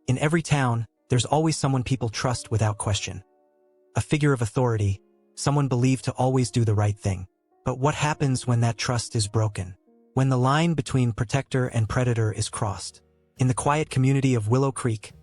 In every town, there's always someone people trust without question. A figure of authority, someone believed to always do the right thing. But what happens when that trust is broken? When the line between protector and predator is crossed? In the quiet community of Willow Creek,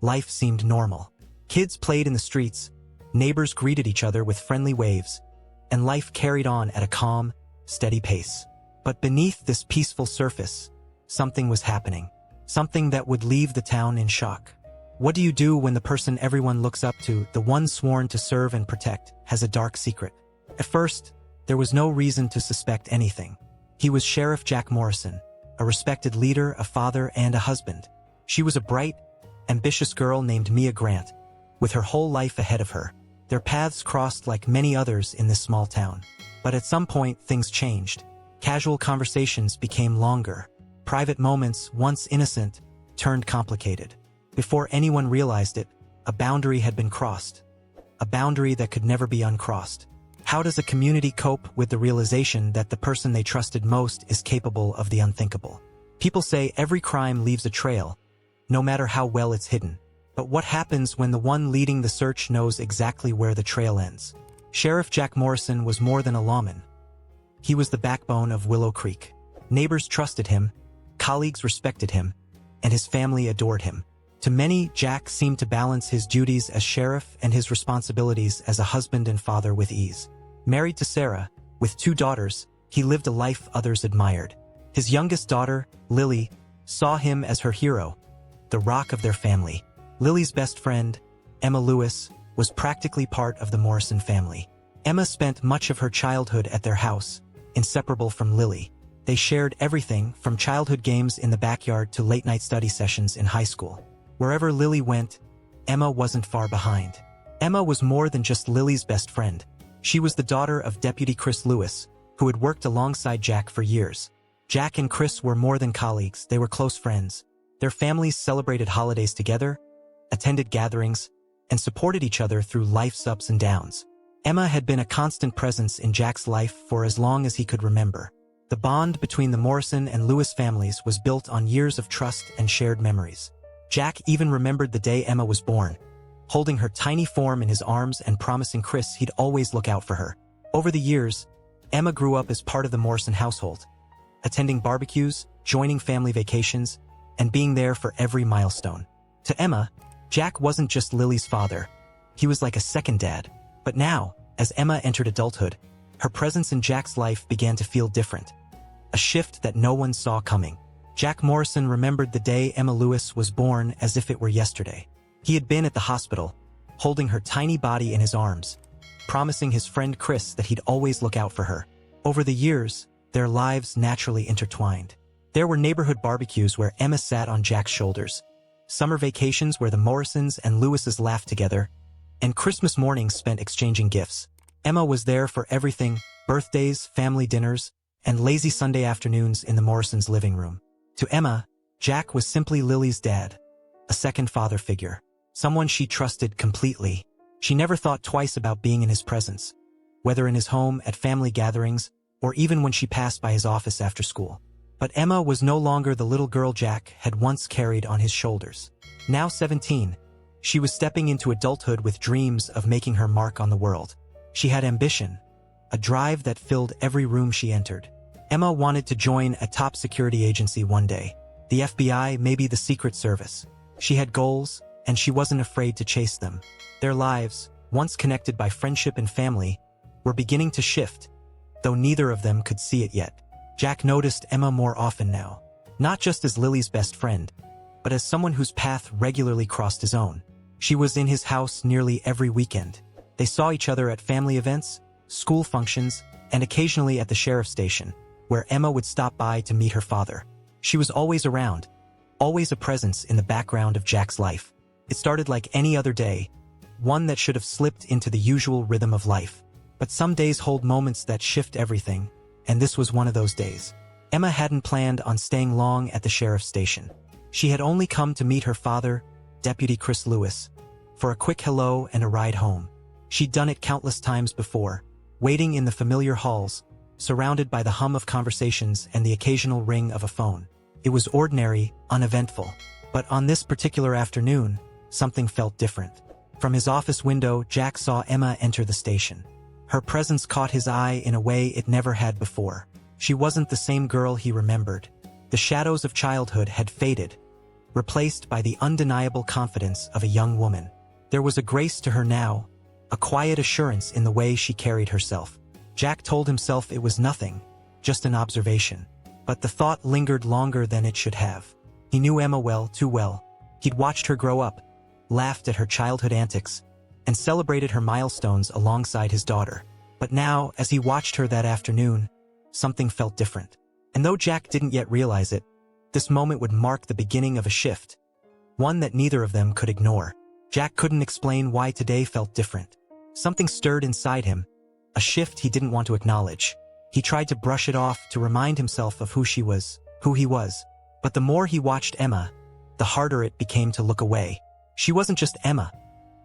life seemed normal. Kids played in the streets, neighbors greeted each other with friendly waves, and life carried on at a calm, steady pace. But beneath this peaceful surface, something was happening. Something that would leave the town in shock. What do you do when the person everyone looks up to, the one sworn to serve and protect, has a dark secret? At first, there was no reason to suspect anything. He was Sheriff Jack Morrison, a respected leader, a father, and a husband. She was a bright, ambitious girl named Mia Grant, with her whole life ahead of her. Their paths crossed like many others in this small town. But at some point, things changed. Casual conversations became longer. Private moments, once innocent, turned complicated. Before anyone realized it, a boundary had been crossed. A boundary that could never be uncrossed. How does a community cope with the realization that the person they trusted most is capable of the unthinkable? People say every crime leaves a trail, no matter how well it's hidden. But what happens when the one leading the search knows exactly where the trail ends? Sheriff Jack Morrison was more than a lawman. He was the backbone of Willow Creek. Neighbors trusted him, colleagues respected him, and his family adored him. To many, Jack seemed to balance his duties as sheriff and his responsibilities as a husband and father with ease. Married to Sarah, with 2 daughters, he lived a life others admired. His youngest daughter, Lily, saw him as her hero, the rock of their family. Lily's best friend, Emma Lewis, was practically part of the Morrison family. Emma spent much of her childhood at their house, inseparable from Lily. They shared everything from childhood games in the backyard to late-night study sessions in high school. Wherever Lily went, Emma wasn't far behind. Emma was more than just Lily's best friend. She was the daughter of Deputy Chris Lewis, who had worked alongside Jack for years. Jack and Chris were more than colleagues, they were close friends. Their families celebrated holidays together, attended gatherings, and supported each other through life's ups and downs. Emma had been a constant presence in Jack's life for as long as he could remember. The bond between the Morrison and Lewis families was built on years of trust and shared memories. Jack even remembered the day Emma was born, holding her tiny form in his arms and promising Chris he'd always look out for her. Over the years, Emma grew up as part of the Morrison household, attending barbecues, joining family vacations, and being there for every milestone. To Emma, Jack wasn't just Lily's father. He was like a second dad. But now, as Emma entered adulthood, her presence in Jack's life began to feel different. A shift that no one saw coming. Jack Morrison remembered the day Emma Lewis was born as if it were yesterday. He had been at the hospital, holding her tiny body in his arms, promising his friend Chris that he'd always look out for her. Over the years, their lives naturally intertwined. There were neighborhood barbecues where Emma sat on Jack's shoulders, summer vacations where the Morrisons and Lewises laughed together, and Christmas mornings spent exchanging gifts. Emma was there for everything: birthdays, family dinners, and lazy Sunday afternoons in the Morrisons' living room. To Emma, Jack was simply Lily's dad, a second father figure, someone she trusted completely. She never thought twice about being in his presence, whether in his home, at family gatherings, or even when she passed by his office after school. But Emma was no longer the little girl Jack had once carried on his shoulders. Now 17, she was stepping into adulthood with dreams of making her mark on the world. She had ambition, a drive that filled every room she entered. Emma wanted to join a top security agency one day, the FBI, maybe the Secret Service. She had goals, and she wasn't afraid to chase them. Their lives, once connected by friendship and family, were beginning to shift, though neither of them could see it yet. Jack noticed Emma more often now, not just as Lily's best friend, but as someone whose path regularly crossed his own. She was in his house nearly every weekend. They saw each other at family events, school functions, and occasionally at the sheriff's station, where Emma would stop by to meet her father. She was always around, always a presence in the background of Jack's life. It started like any other day, one that should have slipped into the usual rhythm of life. But some days hold moments that shift everything, and this was one of those days. Emma hadn't planned on staying long at the sheriff's station. She had only come to meet her father, Deputy Chris Lewis, for a quick hello and a ride home. She'd done it countless times before, waiting in the familiar halls, surrounded by the hum of conversations and the occasional ring of a phone. It was ordinary, uneventful. But on this particular afternoon, something felt different. From his office window, Jack saw Emma enter the station. Her presence caught his eye in a way it never had before. She wasn't the same girl he remembered. The shadows of childhood had faded, replaced by the undeniable confidence of a young woman. There was a grace to her now, a quiet assurance in the way she carried herself. Jack told himself it was nothing, just an observation. But the thought lingered longer than it should have. He knew Emma well, too well. He'd watched her grow up, laughed at her childhood antics, and celebrated her milestones alongside his daughter. But now, as he watched her that afternoon, something felt different. And though Jack didn't yet realize it, this moment would mark the beginning of a shift, one that neither of them could ignore. Jack couldn't explain why today felt different. Something stirred inside him, a shift he didn't want to acknowledge. He tried to brush it off to remind himself of who he was. But the more he watched Emma, the harder it became to look away. She wasn't just Emma,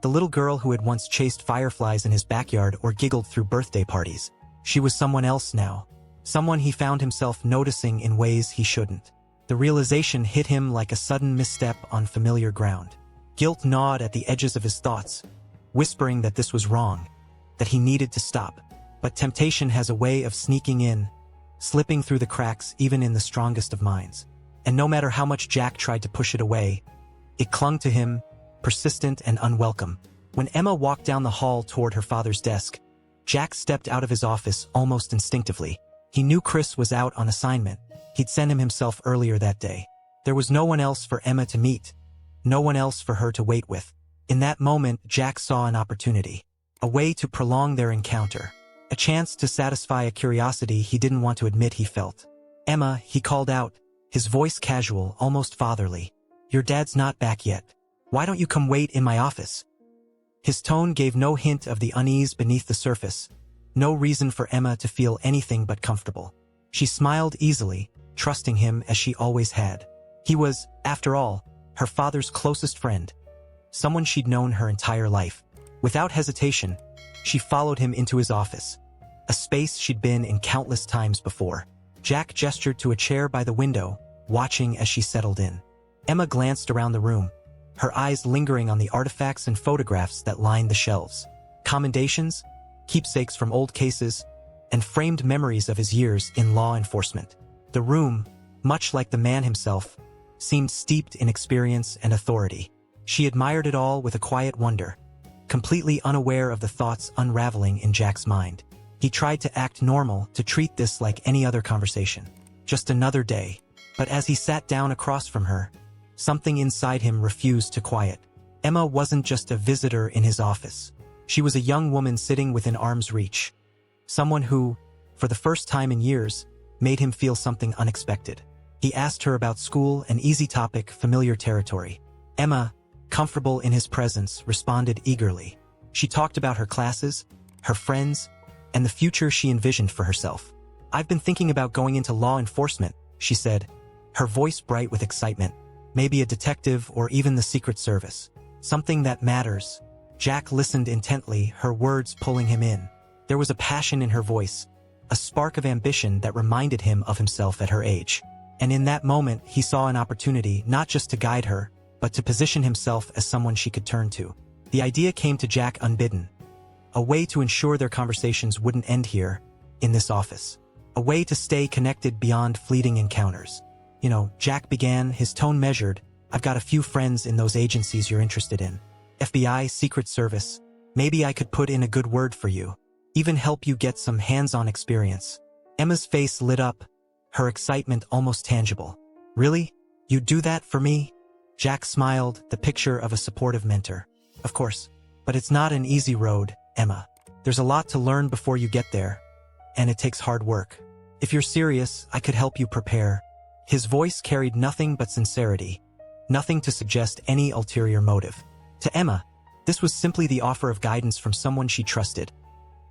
the little girl who had once chased fireflies in his backyard or giggled through birthday parties. She was someone else now, someone he found himself noticing in ways he shouldn't. The realization hit him like a sudden misstep on familiar ground. Guilt gnawed at the edges of his thoughts, whispering that this was wrong, that he needed to stop. But temptation has a way of sneaking in, slipping through the cracks even in the strongest of minds. And no matter how much Jack tried to push it away, it clung to him, persistent and unwelcome. When Emma walked down the hall toward her father's desk, Jack stepped out of his office almost instinctively. He knew Chris was out on assignment. He'd sent him himself earlier that day. There was no one else for Emma to meet, no one else for her to wait with. In that moment, Jack saw an opportunity, a way to prolong their encounter, a chance to satisfy a curiosity he didn't want to admit he felt. "Emma," he called out, his voice casual, almost fatherly. "Your dad's not back yet. Why don't you come wait in my office?" His tone gave no hint of the unease beneath the surface, no reason for Emma to feel anything but comfortable. She smiled easily, trusting him as she always had. He was, after all, her father's closest friend, someone she'd known her entire life. Without hesitation, she followed him into his office, a space she'd been in countless times before. Jack gestured to a chair by the window, watching as she settled in. Emma glanced around the room, her eyes lingering on the artifacts and photographs that lined the shelves. Commendations, keepsakes from old cases, and framed memories of his years in law enforcement. The room, much like the man himself, seemed steeped in experience and authority. She admired it all with a quiet wonder, completely unaware of the thoughts unraveling in Jack's mind. He tried to act normal, to treat this like any other conversation. Just another day. But as he sat down across from her, something inside him refused to quiet. Emma wasn't just a visitor in his office. She was a young woman sitting within arm's reach. Someone who, for the first time in years, made him feel something unexpected. He asked her about school, an easy topic, familiar territory. Emma, comfortable in his presence, responded eagerly. She talked about her classes, her friends, and the future she envisioned for herself. "I've been thinking about going into law enforcement," she said, her voice bright with excitement. "Maybe a detective or even the Secret Service. Something that matters." Jack listened intently, her words pulling him in. There was a passion in her voice, a spark of ambition that reminded him of himself at her age. And in that moment, he saw an opportunity not just to guide her, but to position himself as someone she could turn to. The idea came to Jack unbidden. A way to ensure their conversations wouldn't end here, in this office. A way to stay connected beyond fleeting encounters. "You know," Jack began, his tone measured, "I've got a few friends in those agencies you're interested in. FBI, Secret Service. Maybe I could put in a good word for you. Even help you get some hands-on experience." Emma's face lit up, her excitement almost tangible. "Really? You'd do that for me?" Jack smiled, the picture of a supportive mentor. "Of course. But it's not an easy road, Emma. There's a lot to learn before you get there, and it takes hard work. If you're serious, I could help you prepare." His voice carried nothing but sincerity, nothing to suggest any ulterior motive. To Emma, this was simply the offer of guidance from someone she trusted,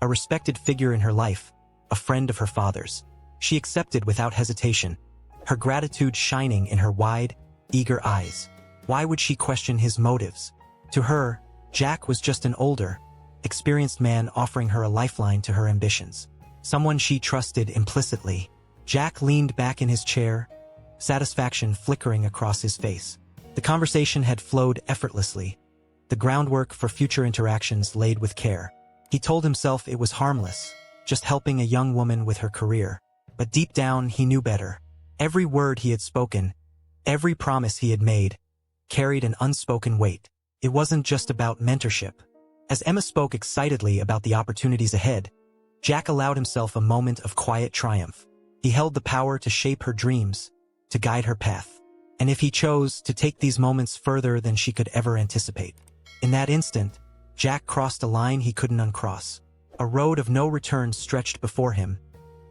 a respected figure in her life, a friend of her father's. She accepted without hesitation, her gratitude shining in her wide, eager eyes. Why would she question his motives? To her, Jack was just an older, experienced man offering her a lifeline to her ambitions. Someone she trusted implicitly. Jack leaned back in his chair, satisfaction flickering across his face. The conversation had flowed effortlessly, the groundwork for future interactions laid with care. He told himself it was harmless, just helping a young woman with her career. But deep down, he knew better. Every word he had spoken, every promise he had made, carried an unspoken weight. It wasn't just about mentorship. As Emma spoke excitedly about the opportunities ahead, Jack allowed himself a moment of quiet triumph. He held the power to shape her dreams, to guide her path. And if he chose, to take these moments further than she could ever anticipate. In that instant, Jack crossed a line he couldn't uncross. A road of no return stretched before him,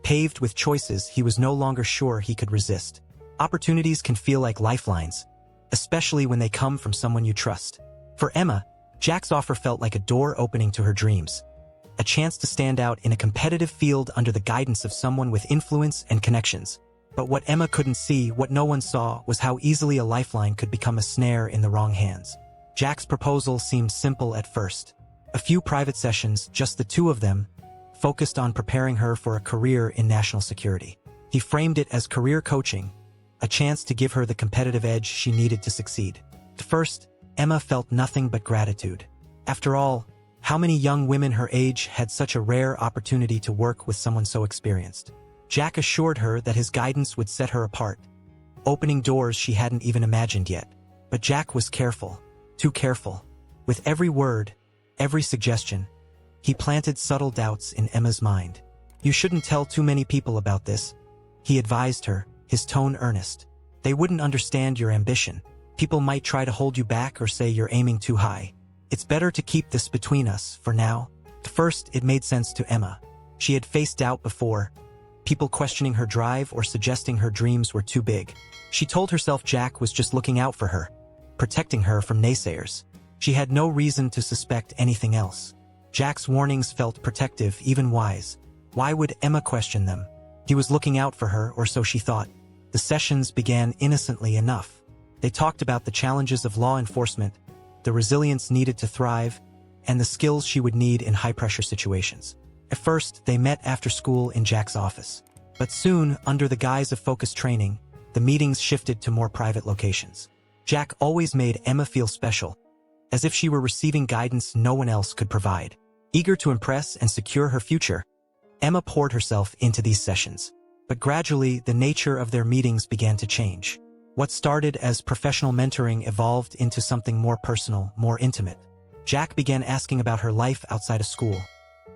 paved with choices he was no longer sure he could resist. Opportunities can feel like lifelines, especially when they come from someone you trust. For Emma, Jack's offer felt like a door opening to her dreams, a chance to stand out in a competitive field under the guidance of someone with influence and connections. But what Emma couldn't see, what no one saw, was how easily a lifeline could become a snare in the wrong hands. Jack's proposal seemed simple at first. A few private sessions, just the two of them, focused on preparing her for a career in national security. He framed it as career coaching, a chance to give her the competitive edge she needed to succeed. At first, Emma felt nothing but gratitude. After all, how many young women her age had such a rare opportunity to work with someone so experienced? Jack assured her that his guidance would set her apart, opening doors she hadn't even imagined yet. But Jack was careful, too careful. With every word, every suggestion, he planted subtle doubts in Emma's mind. "You shouldn't tell too many people about this," he advised her, his tone earnest. "They wouldn't understand your ambition. People might try to hold you back or say you're aiming too high. It's better to keep this between us for now." At first, it made sense to Emma. She had faced doubt before, people questioning her drive or suggesting her dreams were too big. She told herself Jack was just looking out for her, protecting her from naysayers. She had no reason to suspect anything else. Jack's warnings felt protective, even wise. Why would Emma question them? He was looking out for her, or so she thought. The sessions began innocently enough. They talked about the challenges of law enforcement, the resilience needed to thrive, and the skills she would need in high-pressure situations. At first, they met after school in Jack's office. But soon, under the guise of focused training, the meetings shifted to more private locations. Jack always made Emma feel special, as if she were receiving guidance no one else could provide. Eager to impress and secure her future, Emma poured herself into these sessions. But gradually, the nature of their meetings began to change. What started as professional mentoring evolved into something more personal, more intimate. Jack began asking about her life outside of school,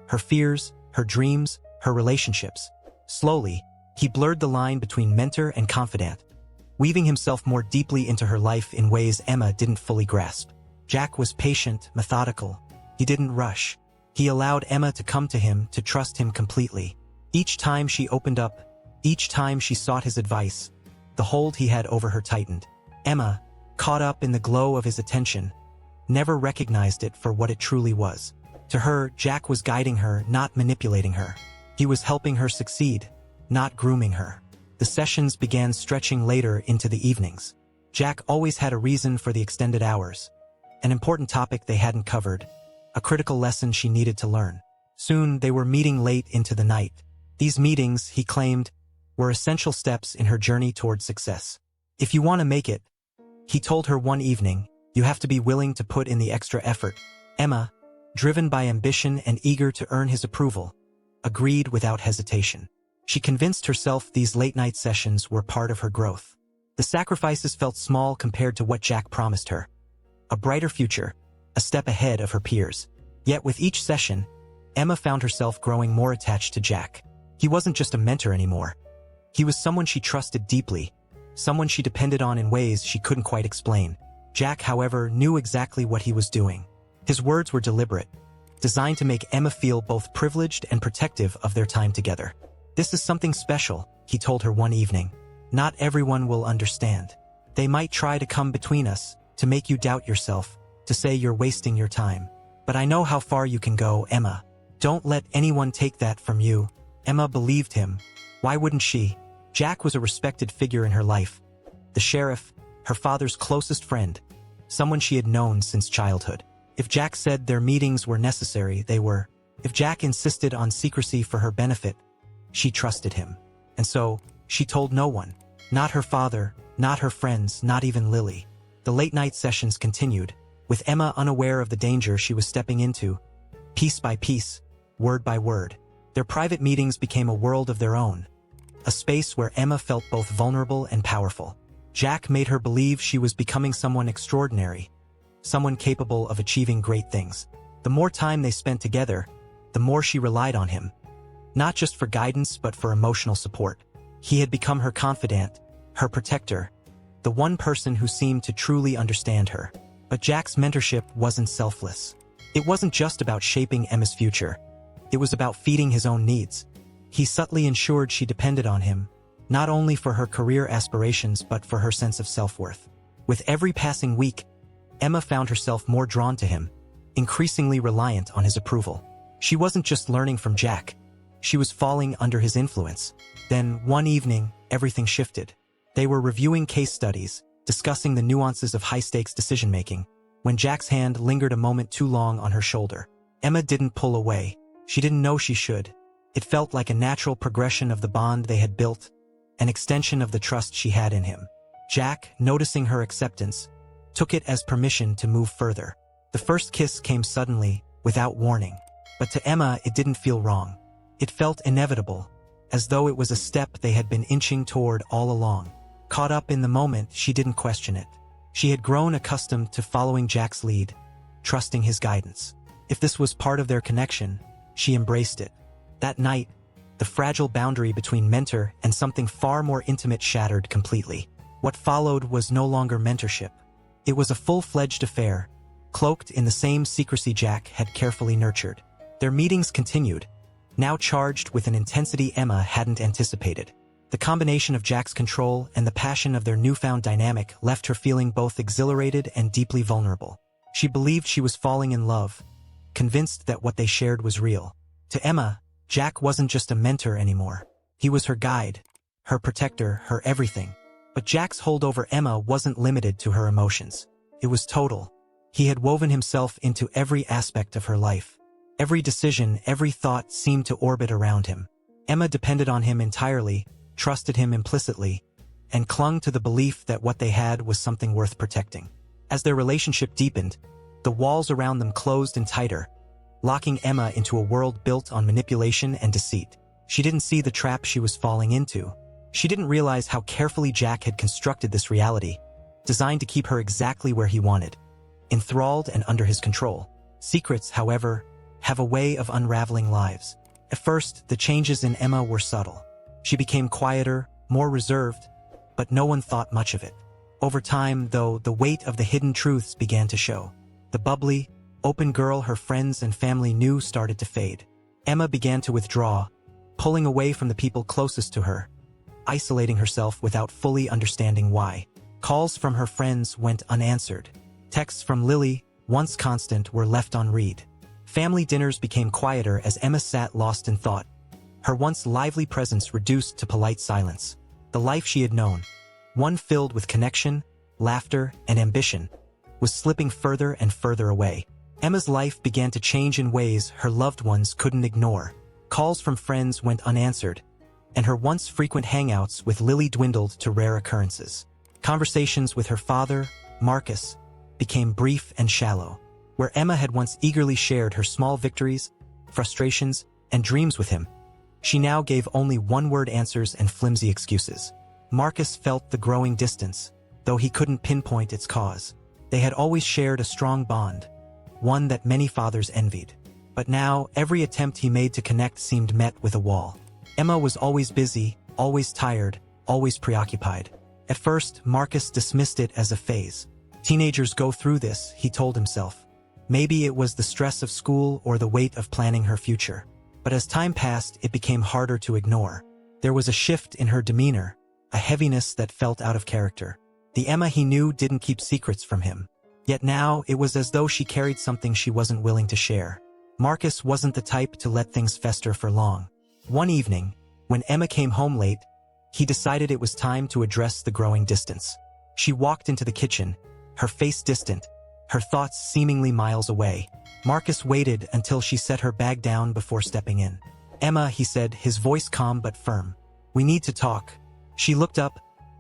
her fears, her dreams, her relationships. Slowly, he blurred the line between mentor and confidant, weaving himself more deeply into her life in ways Emma didn't fully grasp. Jack was patient, methodical. He didn't rush. He allowed Emma to come to him, to trust him completely. Each time she opened up, each time she sought his advice, the hold he had over her tightened. Emma, caught up in the glow of his attention, never recognized it for what it truly was. To her, Jack was guiding her, not manipulating her. He was helping her succeed, not grooming her. The sessions began stretching later into the evenings. Jack always had a reason for the extended hours, an important topic they hadn't covered, a critical lesson she needed to learn. Soon, they were meeting late into the night. These meetings, he claimed, were essential steps in her journey toward success. "If you want to make it," he told her one evening, "you have to be willing to put in the extra effort." Emma, driven by ambition and eager to earn his approval, agreed without hesitation. She convinced herself these late-night sessions were part of her growth. The sacrifices felt small compared to what Jack promised her. A brighter future, a step ahead of her peers. Yet with each session, Emma found herself growing more attached to Jack. He wasn't just a mentor anymore. He was someone she trusted deeply, someone she depended on in ways she couldn't quite explain. Jack, however, knew exactly what he was doing. His words were deliberate, designed to make Emma feel both privileged and protective of their time together. "This is something special," he told her one evening. "Not everyone will understand. They might try to come between us, to make you doubt yourself, to say you're wasting your time. But I know how far you can go, Emma. Don't let anyone take that from you." Emma believed him. Why wouldn't she? Jack was a respected figure in her life. The sheriff, her father's closest friend, someone she had known since childhood. If Jack said their meetings were necessary, they were. If Jack insisted on secrecy for her benefit, she trusted him. And so, she told no one. Not her father, not her friends, not even Lily. The late-night sessions continued, with Emma unaware of the danger she was stepping into. Piece by piece, word by word, their private meetings became a world of their own, a space where Emma felt both vulnerable and powerful. Jack made her believe she was becoming someone extraordinary, someone capable of achieving great things. The more time they spent together, the more she relied on him, not just for guidance but for emotional support. He had become her confidant, her protector, the one person who seemed to truly understand her. But Jack's mentorship wasn't selfless. It wasn't just about shaping Emma's future. It was about feeding his own needs. He subtly ensured she depended on him, not only for her career aspirations but for her sense of self-worth. With every passing week, Emma found herself more drawn to him, increasingly reliant on his approval. She wasn't just learning from Jack. She was falling under his influence. Then, one evening, everything shifted. They were reviewing case studies, discussing the nuances of high-stakes decision-making, when Jack's hand lingered a moment too long on her shoulder. Emma didn't pull away. She didn't know she should. It felt like a natural progression of the bond they had built, an extension of the trust she had in him. Jack, noticing her acceptance, took it as permission to move further. The first kiss came suddenly, without warning. But to Emma, it didn't feel wrong. It felt inevitable, as though it was a step they had been inching toward all along. Caught up in the moment, she didn't question it. She had grown accustomed to following Jack's lead, trusting his guidance. If this was part of their connection, she embraced it. That night, the fragile boundary between mentor and something far more intimate shattered completely. What followed was no longer mentorship. It was a full-fledged affair, cloaked in the same secrecy Jack had carefully nurtured. Their meetings continued, now charged with an intensity Emma hadn't anticipated. The combination of Jack's control and the passion of their newfound dynamic left her feeling both exhilarated and deeply vulnerable. She believed she was falling in love, convinced that what they shared was real. To Emma, Jack wasn't just a mentor anymore. He was her guide, her protector, her everything. But Jack's hold over Emma wasn't limited to her emotions. It was total. He had woven himself into every aspect of her life. Every decision, every thought seemed to orbit around him. Emma depended on him entirely, trusted him implicitly, and clung to the belief that what they had was something worth protecting. As their relationship deepened, the walls around them closed in tighter, locking Emma into a world built on manipulation and deceit. She didn't see the trap she was falling into. She didn't realize how carefully Jack had constructed this reality, designed to keep her exactly where he wanted, enthralled and under his control. Secrets, however, have a way of unraveling lives. At first, the changes in Emma were subtle. She became quieter, more reserved, but no one thought much of it. Over time, though, the weight of the hidden truths began to show. The bubbly, open girl her friends and family knew started to fade. Emma began to withdraw, pulling away from the people closest to her, isolating herself without fully understanding why. Calls from her friends went unanswered. Texts from Lily, once constant, were left unread. Family dinners became quieter as Emma sat lost in thought, her once lively presence reduced to polite silence. The life she had known, one filled with connection, laughter, and ambition, was slipping further and further away. Emma's life began to change in ways her loved ones couldn't ignore. Calls from friends went unanswered, and her once frequent hangouts with Lily dwindled to rare occurrences. Conversations with her father, Marcus, became brief and shallow. Where Emma had once eagerly shared her small victories, frustrations, and dreams with him, she now gave only one-word answers and flimsy excuses. Marcus felt the growing distance, though he couldn't pinpoint its cause. They had always shared a strong bond, one that many fathers envied. But now, every attempt he made to connect seemed met with a wall. Emma was always busy, always tired, always preoccupied. At first, Marcus dismissed it as a phase. Teenagers go through this, he told himself. Maybe it was the stress of school or the weight of planning her future. But as time passed, it became harder to ignore. There was a shift in her demeanor, a heaviness that felt out of character. The Emma he knew didn't keep secrets from him. Yet now, it was as though she carried something she wasn't willing to share. Marcus wasn't the type to let things fester for long. One evening, when Emma came home late, he decided it was time to address the growing distance. She walked into the kitchen, her face distant, her thoughts seemingly miles away. Marcus waited until she set her bag down before stepping in. "Emma," he said, his voice calm but firm. "We need to talk." She looked up,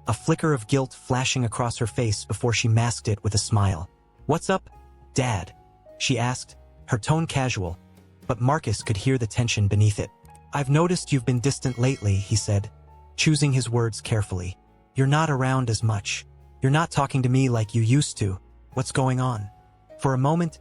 a flicker of guilt flashing across her face before she masked it with a smile. "What's up, Dad?" she asked, her tone casual, but Marcus could hear the tension beneath it. "I've noticed you've been distant lately," he said, choosing his words carefully. "You're not around as much. You're not talking to me like you used to. What's going on?" For a moment,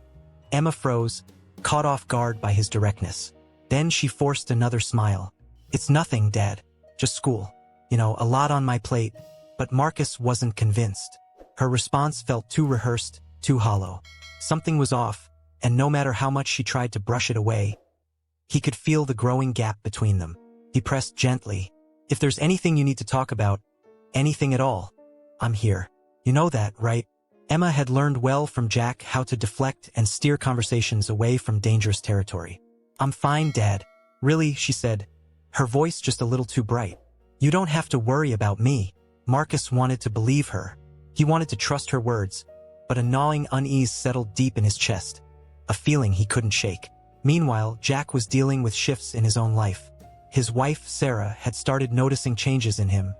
Emma froze, caught off guard by his directness. Then she forced another smile. "It's nothing, Dad. Just school. A lot on my plate." But Marcus wasn't convinced. Her response felt too rehearsed, too hollow. Something was off, and no matter how much she tried to brush it away, he could feel the growing gap between them. He pressed gently. "If there's anything you need to talk about, anything at all, I'm here. You know that, right?" Emma had learned well from Jack how to deflect and steer conversations away from dangerous territory. "I'm fine, Dad. Really," she said, her voice just a little too bright. "You don't have to worry about me." Marcus wanted to believe her. He wanted to trust her words, but a gnawing unease settled deep in his chest, a feeling he couldn't shake. Meanwhile, Jack was dealing with shifts in his own life. His wife, Sarah, had started noticing changes in him.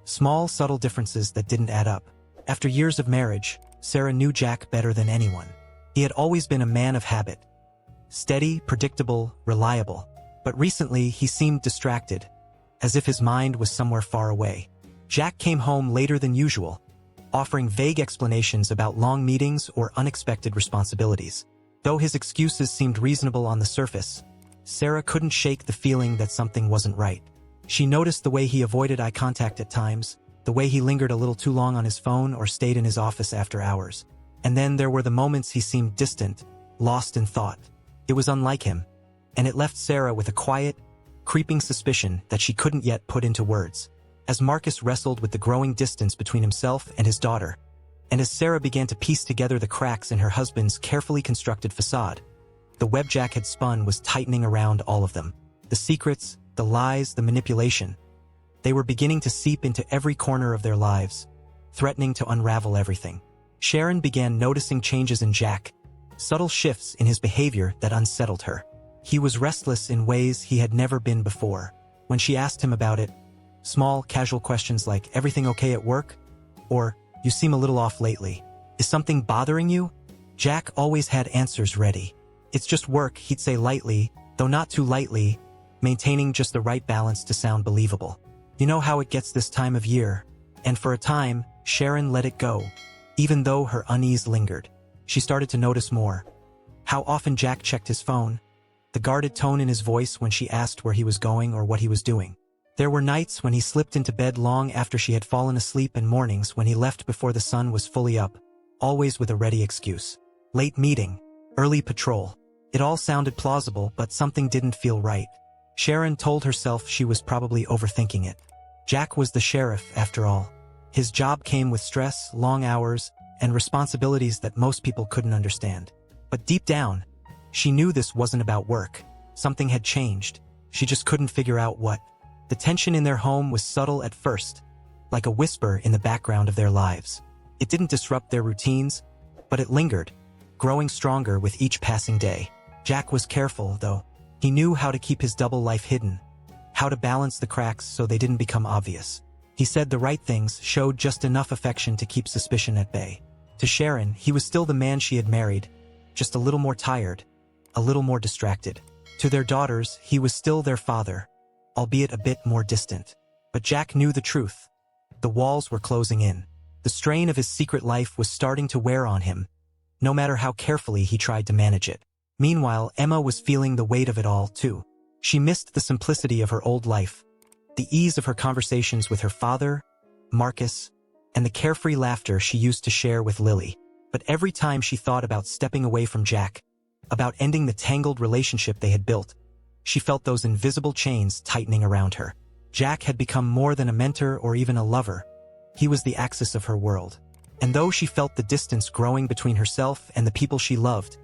Small, subtle differences that didn't add up. After years of marriage, Sarah knew Jack better than anyone. He had always been a man of habit. Steady, predictable, reliable. But recently, he seemed distracted, as if his mind was somewhere far away. Jack came home later than usual, offering vague explanations about long meetings or unexpected responsibilities. Though his excuses seemed reasonable on the surface, Sarah couldn't shake the feeling that something wasn't right. She noticed the way he avoided eye contact at times, the way he lingered a little too long on his phone or stayed in his office after hours. And then there were the moments he seemed distant, lost in thought. It was unlike him, and it left Sarah with a quiet, creeping suspicion that she couldn't yet put into words. As Marcus wrestled with the growing distance between himself and his daughter, and as Sarah began to piece together the cracks in her husband's carefully constructed facade, the web Jack had spun was tightening around all of them. The secrets, the lies, the manipulation. They were beginning to seep into every corner of their lives, threatening to unravel everything. Sharon began noticing changes in Jack, subtle shifts in his behavior that unsettled her. He was restless in ways he had never been before. When she asked him about it, small, casual questions like, "Everything okay at work?" Or, "You seem a little off lately. Is something bothering you?" Jack always had answers ready. "It's just work," he'd say lightly, though not too lightly, maintaining just the right balance to sound believable. "You know how it gets this time of year." And for a time, Sharon let it go. Even though her unease lingered, she started to notice more. How often Jack checked his phone, the guarded tone in his voice when she asked where he was going or what he was doing. There were nights when he slipped into bed long after she had fallen asleep and mornings when he left before the sun was fully up, always with a ready excuse. Late meeting, early patrol. It all sounded plausible, but something didn't feel right. Sharon told herself she was probably overthinking it. Jack was the sheriff, after all. His job came with stress, long hours, and responsibilities that most people couldn't understand. But deep down, she knew this wasn't about work. Something had changed. She just couldn't figure out what. The tension in their home was subtle at first, like a whisper in the background of their lives. It didn't disrupt their routines, but it lingered, growing stronger with each passing day. Jack was careful, though. He knew how to keep his double life hidden, how to balance the cracks so they didn't become obvious. He said the right things, showed just enough affection to keep suspicion at bay. To Sharon, he was still the man she had married, just a little more tired, a little more distracted. To their daughters, he was still their father, albeit a bit more distant. But Jack knew the truth. The walls were closing in. The strain of his secret life was starting to wear on him, no matter how carefully he tried to manage it. Meanwhile, Emma was feeling the weight of it all, too. She missed the simplicity of her old life, the ease of her conversations with her father, Marcus, and the carefree laughter she used to share with Lily. But every time she thought about stepping away from Jack, about ending the tangled relationship they had built, she felt those invisible chains tightening around her. Jack had become more than a mentor or even a lover. He was the axis of her world. And though she felt the distance growing between herself and the people she loved,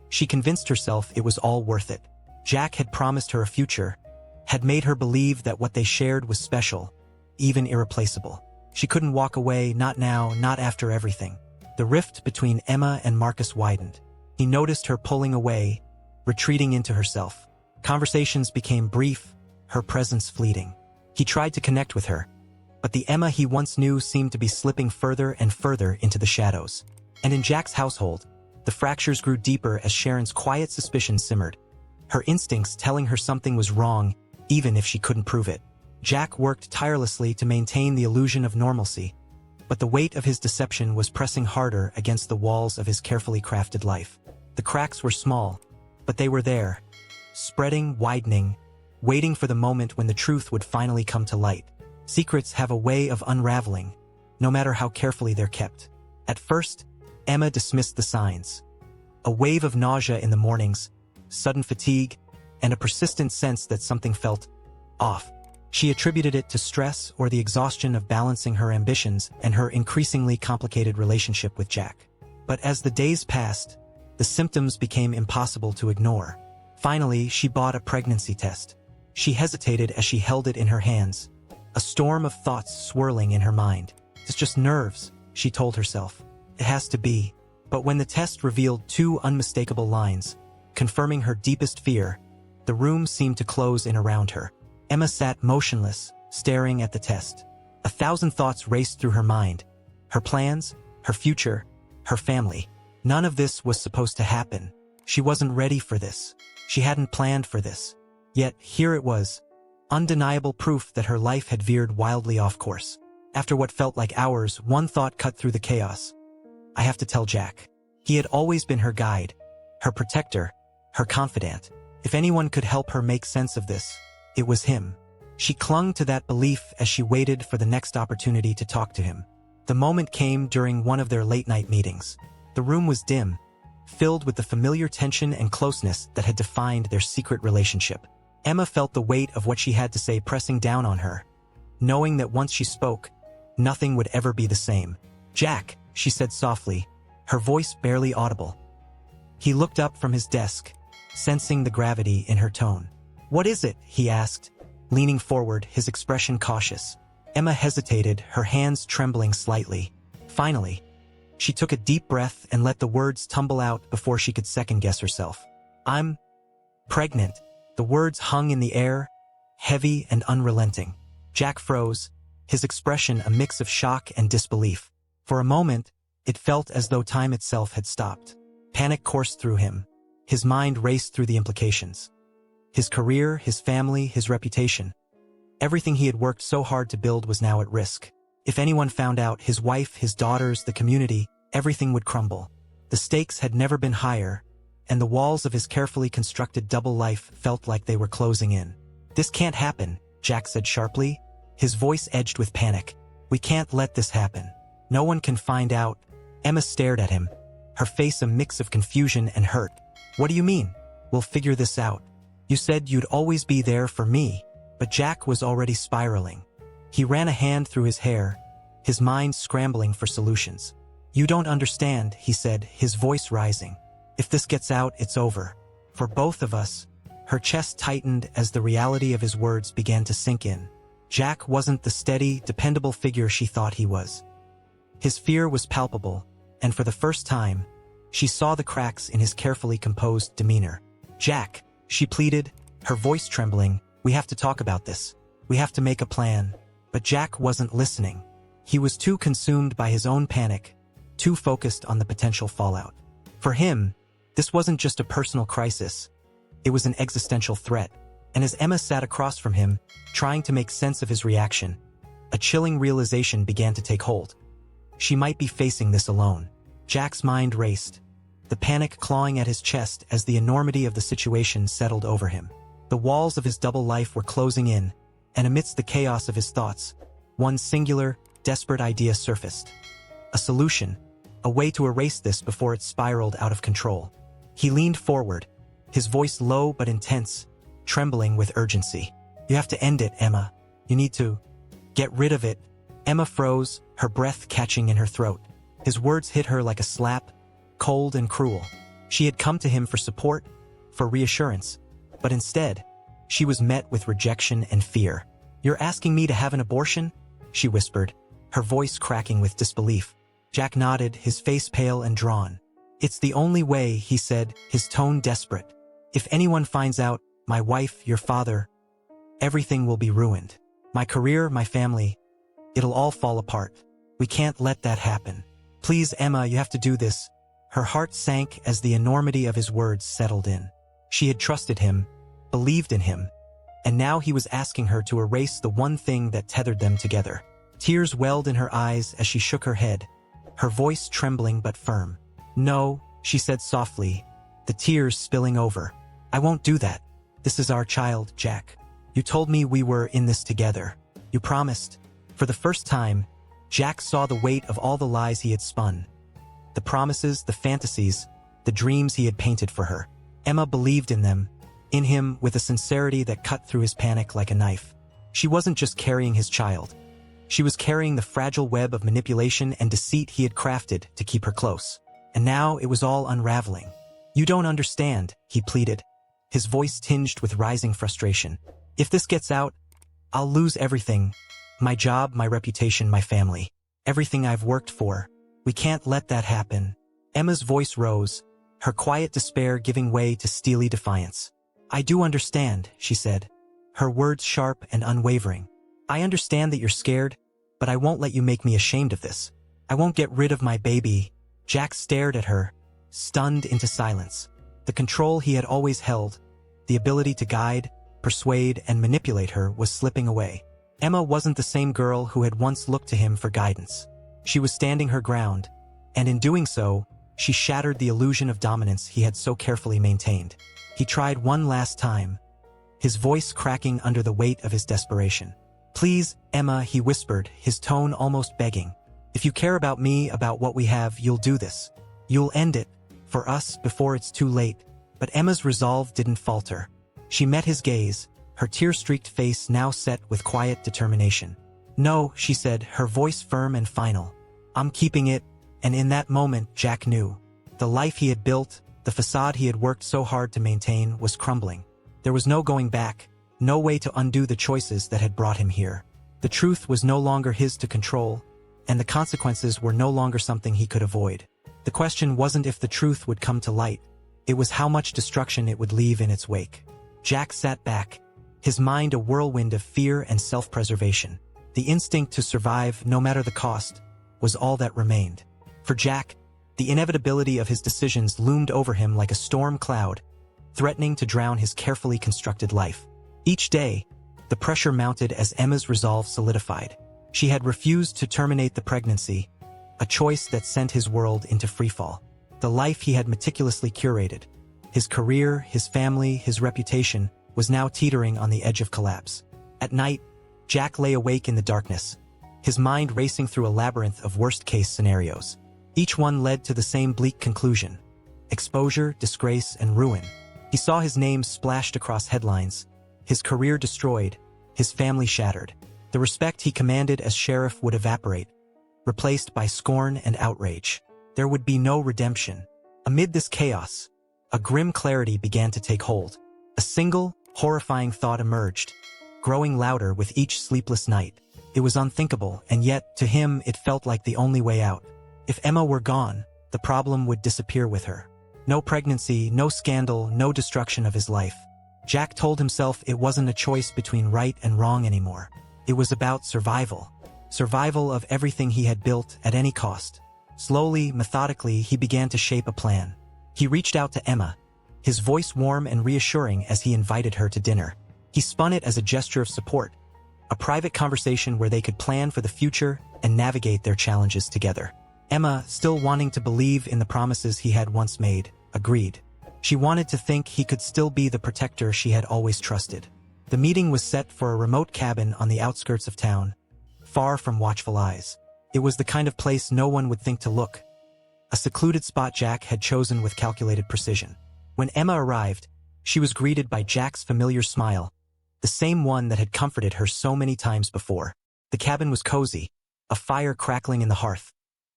she convinced herself it was all worth it. Jack had promised her a future, had made her believe that what they shared was special, even irreplaceable. She couldn't walk away, not now, not after everything. The rift between Emma and Marcus widened. He noticed her pulling away, retreating into herself. Conversations became brief, her presence fleeting. He tried to connect with her, But the Emma he once knew seemed to be slipping further and further into the shadows. And in Jack's household, the fractures grew deeper as Sharon's quiet suspicion simmered, her instincts telling her something was wrong, even if she couldn't prove it. Jack worked tirelessly to maintain the illusion of normalcy, but the weight of his deception was pressing harder against the walls of his carefully crafted life. The cracks were small, but they were there, spreading, widening, waiting for the moment when the truth would finally come to light. Secrets have a way of unraveling, no matter how carefully they're kept. At first, Emma dismissed the signs. A wave of nausea in the mornings, sudden fatigue, and a persistent sense that something felt off. She attributed it to stress or the exhaustion of balancing her ambitions and her increasingly complicated relationship with Jack. But as the days passed, the symptoms became impossible to ignore. Finally, she bought a pregnancy test. She hesitated as she held it in her hands, a storm of thoughts swirling in her mind. It's just nerves, she told herself. It has to be. But when the test revealed two unmistakable lines, confirming her deepest fear, the room seemed to close in around her. Emma sat motionless, staring at the test. 1,000 thoughts raced through her mind. Her plans, her future, her family. None of this was supposed to happen. She wasn't ready for this. She hadn't planned for this. Yet, here it was. Undeniable proof that her life had veered wildly off course. After what felt like hours, one thought cut through the chaos. I have to tell Jack. He had always been her guide, her protector, her confidant. If anyone could help her make sense of this, it was him. She clung to that belief as she waited for the next opportunity to talk to him. The moment came during one of their late-night meetings. The room was dim, filled with the familiar tension and closeness that had defined their secret relationship. Emma felt the weight of what she had to say pressing down on her, knowing that once she spoke, nothing would ever be the same. Jack, she said softly, her voice barely audible. He looked up from his desk, sensing the gravity in her tone. What is it? He asked, leaning forward, his expression cautious. Emma hesitated, her hands trembling slightly. Finally, she took a deep breath and let the words tumble out before she could second-guess herself. I'm pregnant. The words hung in the air, heavy and unrelenting. Jack froze, his expression a mix of shock and disbelief. For a moment, it felt as though time itself had stopped. Panic coursed through him. His mind raced through the implications. His career, his family, his reputation. Everything he had worked so hard to build was now at risk. If anyone found out, his wife, his daughters, the community, everything would crumble. The stakes had never been higher, and the walls of his carefully constructed double life felt like they were closing in. This can't happen, Jack said sharply, his voice edged with panic. We can't let this happen. No one can find out. Emma stared at him, her face a mix of confusion and hurt. What do you mean? We'll figure this out. You said you'd always be there for me. But Jack was already spiraling. He ran a hand through his hair, his mind scrambling for solutions. You don't understand, he said, his voice rising. If this gets out, it's over. For both of us. Her chest tightened as the reality of his words began to sink in. Jack wasn't the steady, dependable figure she thought he was. His fear was palpable, and for the first time, she saw the cracks in his carefully composed demeanor. Jack, she pleaded, her voice trembling, we have to talk about this. We have to make a plan. But Jack wasn't listening. He was too consumed by his own panic, too focused on the potential fallout. For him, this wasn't just a personal crisis. It was an existential threat. And as Emma sat across from him, trying to make sense of his reaction, a chilling realization began to take hold. She might be facing this alone. Jack's mind raced, the panic clawing at his chest as the enormity of the situation settled over him. The walls of his double life were closing in, and amidst the chaos of his thoughts, one singular, desperate idea surfaced. A solution, a way to erase this before it spiraled out of control. He leaned forward, his voice low but intense, trembling with urgency. You have to end it, Emma. You need to get rid of it. Emma froze, her breath catching in her throat. His words hit her like a slap, cold and cruel. She had come to him for support, for reassurance. But instead, she was met with rejection and fear. You're asking me to have an abortion? She whispered, her voice cracking with disbelief. Jack nodded, his face pale and drawn. It's the only way, he said, his tone desperate. If anyone finds out, my wife, your father, everything will be ruined. My career, my family. It'll all fall apart. We can't let that happen. Please, Emma, you have to do this. Her heart sank as the enormity of his words settled in. She had trusted him, believed in him, and now he was asking her to erase the one thing that tethered them together. Tears welled in her eyes as she shook her head, her voice trembling but firm. No, she said softly, the tears spilling over. I won't do that. This is our child, Jack. You told me we were in this together. You promised. For the first time, Jack saw the weight of all the lies he had spun. The promises, the fantasies, the dreams he had painted for her. Emma believed in them, in him with a sincerity that cut through his panic like a knife. She wasn't just carrying his child. She was carrying the fragile web of manipulation and deceit he had crafted to keep her close. And now it was all unraveling. You don't understand, he pleaded, his voice tinged with rising frustration. If this gets out, I'll lose everything. My job, my reputation, my family. Everything I've worked for. We can't let that happen. Emma's voice rose, her quiet despair giving way to steely defiance. I do understand, she said, her words sharp and unwavering. I understand that you're scared, but I won't let you make me ashamed of this. I won't get rid of my baby. Jack stared at her, stunned into silence. The control he had always held, the ability to guide, persuade, and manipulate her was slipping away. Emma wasn't the same girl who had once looked to him for guidance. She was standing her ground, and in doing so, she shattered the illusion of dominance he had so carefully maintained. He tried one last time, his voice cracking under the weight of his desperation. Please, Emma, he whispered, his tone almost begging. If you care about me, about what we have, you'll do this. You'll end it, for us, before it's too late. But Emma's resolve didn't falter. She met his gaze, her tear-streaked face now set with quiet determination. No, she said, her voice firm and final. I'm keeping it, and in that moment, Jack knew. The life he had built, the facade he had worked so hard to maintain, was crumbling. There was no going back, no way to undo the choices that had brought him here. The truth was no longer his to control, and the consequences were no longer something he could avoid. The question wasn't if the truth would come to light, it was how much destruction it would leave in its wake. Jack sat back, his mind a whirlwind of fear and self-preservation. The instinct to survive, no matter the cost, was all that remained. For Jack, the inevitability of his decisions loomed over him like a storm cloud, threatening to drown his carefully constructed life. Each day, the pressure mounted as Emma's resolve solidified. She had refused to terminate the pregnancy, a choice that sent his world into freefall. The life he had meticulously curated, his career, his family, his reputation, was now teetering on the edge of collapse. At night, Jack lay awake in the darkness, his mind racing through a labyrinth of worst-case scenarios. Each one led to the same bleak conclusion: exposure, disgrace, and ruin. He saw his name splashed across headlines, his career destroyed, his family shattered. The respect he commanded as sheriff would evaporate, replaced by scorn and outrage. There would be no redemption. Amid this chaos, a grim clarity began to take hold. A single, horrifying thought emerged, growing louder with each sleepless night. It was unthinkable, and yet, to him, it felt like the only way out. If Emma were gone, the problem would disappear with her. No pregnancy, no scandal, no destruction of his life. Jack told himself it wasn't a choice between right and wrong anymore. It was about survival. Survival of everything he had built at any cost. Slowly, methodically, he began to shape a plan. He reached out to Emma, his voice warm and reassuring as he invited her to dinner. He spun it as a gesture of support, a private conversation where they could plan for the future and navigate their challenges together. Emma, still wanting to believe in the promises he had once made, agreed. She wanted to think he could still be the protector she had always trusted. The meeting was set for a remote cabin on the outskirts of town, far from watchful eyes. It was the kind of place no one would think to look. A secluded spot Jack had chosen with calculated precision. When Emma arrived, she was greeted by Jack's familiar smile, the same one that had comforted her so many times before. The cabin was cozy, a fire crackling in the hearth,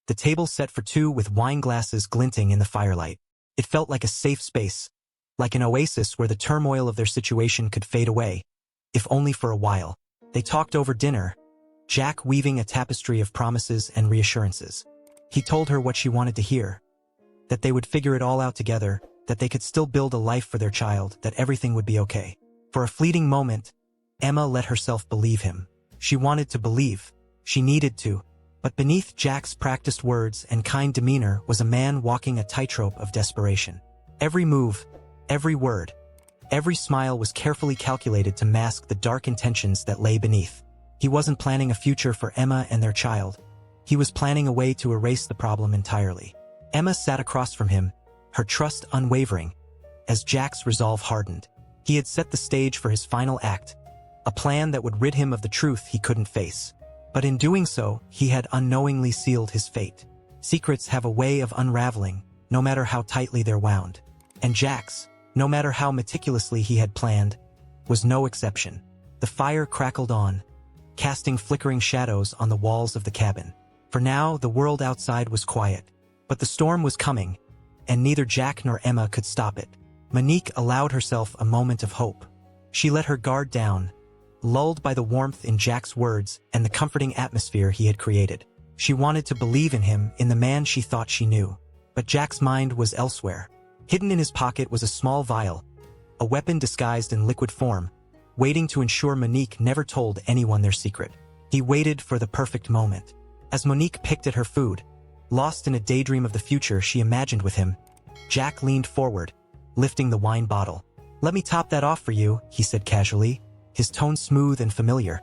the table set for two with wine glasses glinting in the firelight. It felt like a safe space, like an oasis where the turmoil of their situation could fade away, if only for a while. They talked over dinner, Jack weaving a tapestry of promises and reassurances. He told her what she wanted to hear, that they would figure it all out together, that they could still build a life for their child, that everything would be okay. For a fleeting moment, Emma let herself believe him. She wanted to believe. She needed to. But beneath Jack's practiced words and kind demeanor was a man walking a tightrope of desperation. Every move, every word, every smile was carefully calculated to mask the dark intentions that lay beneath. He wasn't planning a future for Emma and their child. He was planning a way to erase the problem entirely. Emma sat across from him, her trust unwavering, as Jack's resolve hardened. He had set the stage for his final act, a plan that would rid him of the truth he couldn't face. But in doing so, he had unknowingly sealed his fate. Secrets have a way of unraveling, no matter how tightly they're wound. And Jack's, no matter how meticulously he had planned, was no exception. The fire crackled on, casting flickering shadows on the walls of the cabin. For now, the world outside was quiet. But the storm was coming, and neither Jack nor Emma could stop it. Monique allowed herself a moment of hope. She let her guard down, lulled by the warmth in Jack's words and the comforting atmosphere he had created. She wanted to believe in him, in the man she thought she knew. But Jack's mind was elsewhere. Hidden in his pocket was a small vial, a weapon disguised in liquid form, waiting to ensure Monique never told anyone their secret. He waited for the perfect moment. As Monique picked at her food, lost in a daydream of the future she imagined with him, Jack leaned forward, lifting the wine bottle. "Let me top that off for you," he said casually, his tone smooth and familiar.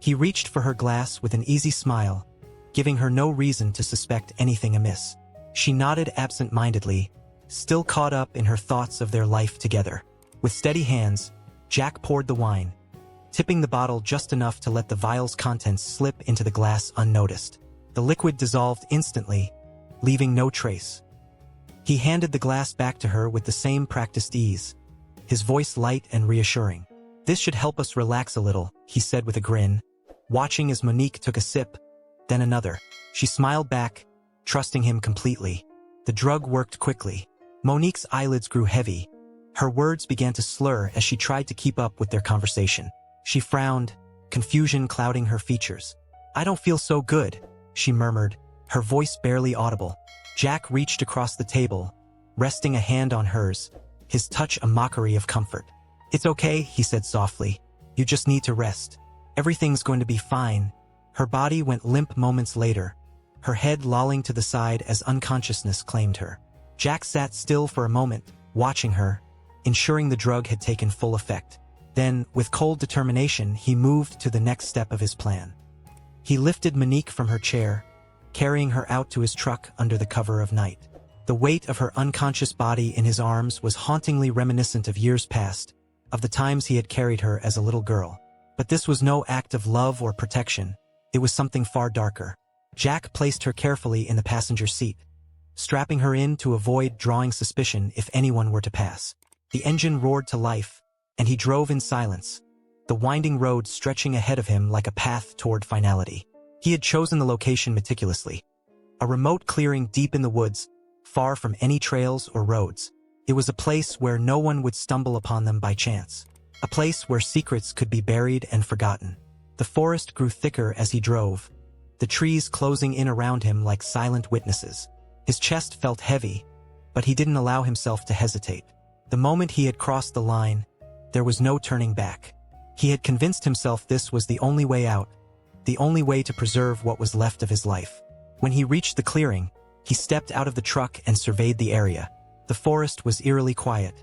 He reached for her glass with an easy smile, giving her no reason to suspect anything amiss. She nodded absent-mindedly, still caught up in her thoughts of their life together. With steady hands, Jack poured the wine, tipping the bottle just enough to let the vial's contents slip into the glass unnoticed. The liquid dissolved instantly, leaving no trace. He handed the glass back to her with the same practiced ease, his voice light and reassuring. "This should help us relax a little," he said with a grin, watching as Monique took a sip, then another. She smiled back, trusting him completely. The drug worked quickly. Monique's eyelids grew heavy. Her words began to slur as she tried to keep up with their conversation. She frowned, confusion clouding her features. "I don't feel so good," she murmured, her voice barely audible. Jack reached across the table, resting a hand on hers, his touch a mockery of comfort. "It's okay," he said softly. "You just need to rest. Everything's going to be fine." Her body went limp moments later, her head lolling to the side as unconsciousness claimed her. Jack sat still for a moment, watching her, ensuring the drug had taken full effect. Then, with cold determination, he moved to the next step of his plan. He lifted Monique from her chair, carrying her out to his truck under the cover of night. The weight of her unconscious body in his arms was hauntingly reminiscent of years past, of the times he had carried her as a little girl. But this was no act of love or protection. It was something far darker. Jack placed her carefully in the passenger seat, strapping her in to avoid drawing suspicion if anyone were to pass. The engine roared to life, and he drove in silence, the winding road stretching ahead of him like a path toward finality. He had chosen the location meticulously. A remote clearing deep in the woods, far from any trails or roads. It was a place where no one would stumble upon them by chance. A place where secrets could be buried and forgotten. The forest grew thicker as he drove, the trees closing in around him like silent witnesses. His chest felt heavy, but he didn't allow himself to hesitate. The moment he had crossed the line, there was no turning back. He had convinced himself this was the only way out, the only way to preserve what was left of his life. When he reached the clearing, he stepped out of the truck and surveyed the area. The forest was eerily quiet,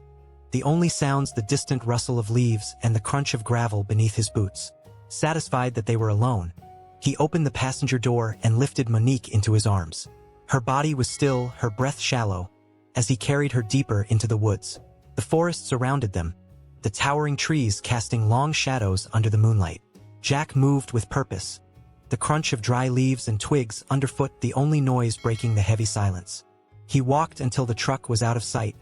the only sounds the distant rustle of leaves and the crunch of gravel beneath his boots. Satisfied that they were alone, he opened the passenger door and lifted Monique into his arms. Her body was still, her breath shallow, as he carried her deeper into the woods. The forest surrounded them, the towering trees casting long shadows under the moonlight. Jack moved with purpose, the crunch of dry leaves and twigs underfoot the only noise breaking the heavy silence. He walked until the truck was out of sight,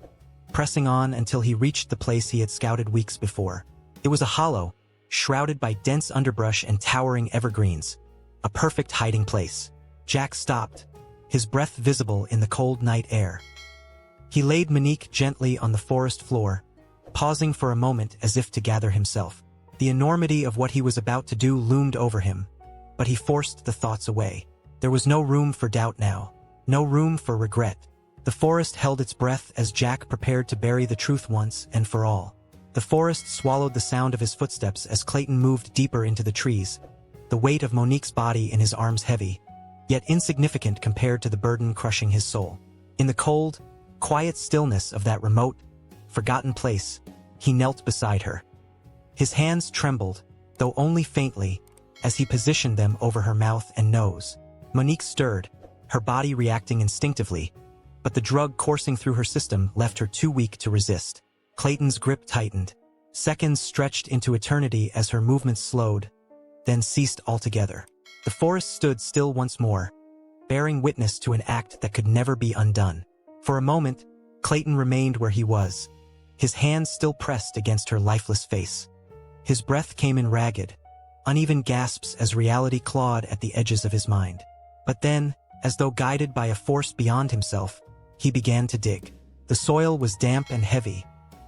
pressing on until he reached the place he had scouted weeks before. It was a hollow, shrouded by dense underbrush and towering evergreens, a perfect hiding place. Jack stopped, his breath visible in the cold night air. He laid Monique gently on the forest floor, pausing for a moment as if to gather himself. The enormity of what he was about to do loomed over him, but he forced the thoughts away. There was no room for doubt now, no room for regret. The forest held its breath as Jack prepared to bury the truth once and for all. The forest swallowed the sound of his footsteps as Clayton moved deeper into the trees, the weight of Monique's body in his arms heavy, yet insignificant compared to the burden crushing his soul. In the cold, quiet stillness of that remote, forgotten place, he knelt beside her. His hands trembled, though only faintly, as he positioned them over her mouth and nose. Monique stirred, her body reacting instinctively, but the drug coursing through her system left her too weak to resist. Clayton's grip tightened. Seconds stretched into eternity as her movements slowed, then ceased altogether. The forest stood still once more, bearing witness to an act that could never be undone. For a moment, Clayton remained where he was, his hands still pressed against her lifeless face. His breath came in ragged, uneven gasps as reality clawed at the edges of his mind. But then, as though guided by a force beyond himself, he began to dig. The soil was damp and heavy,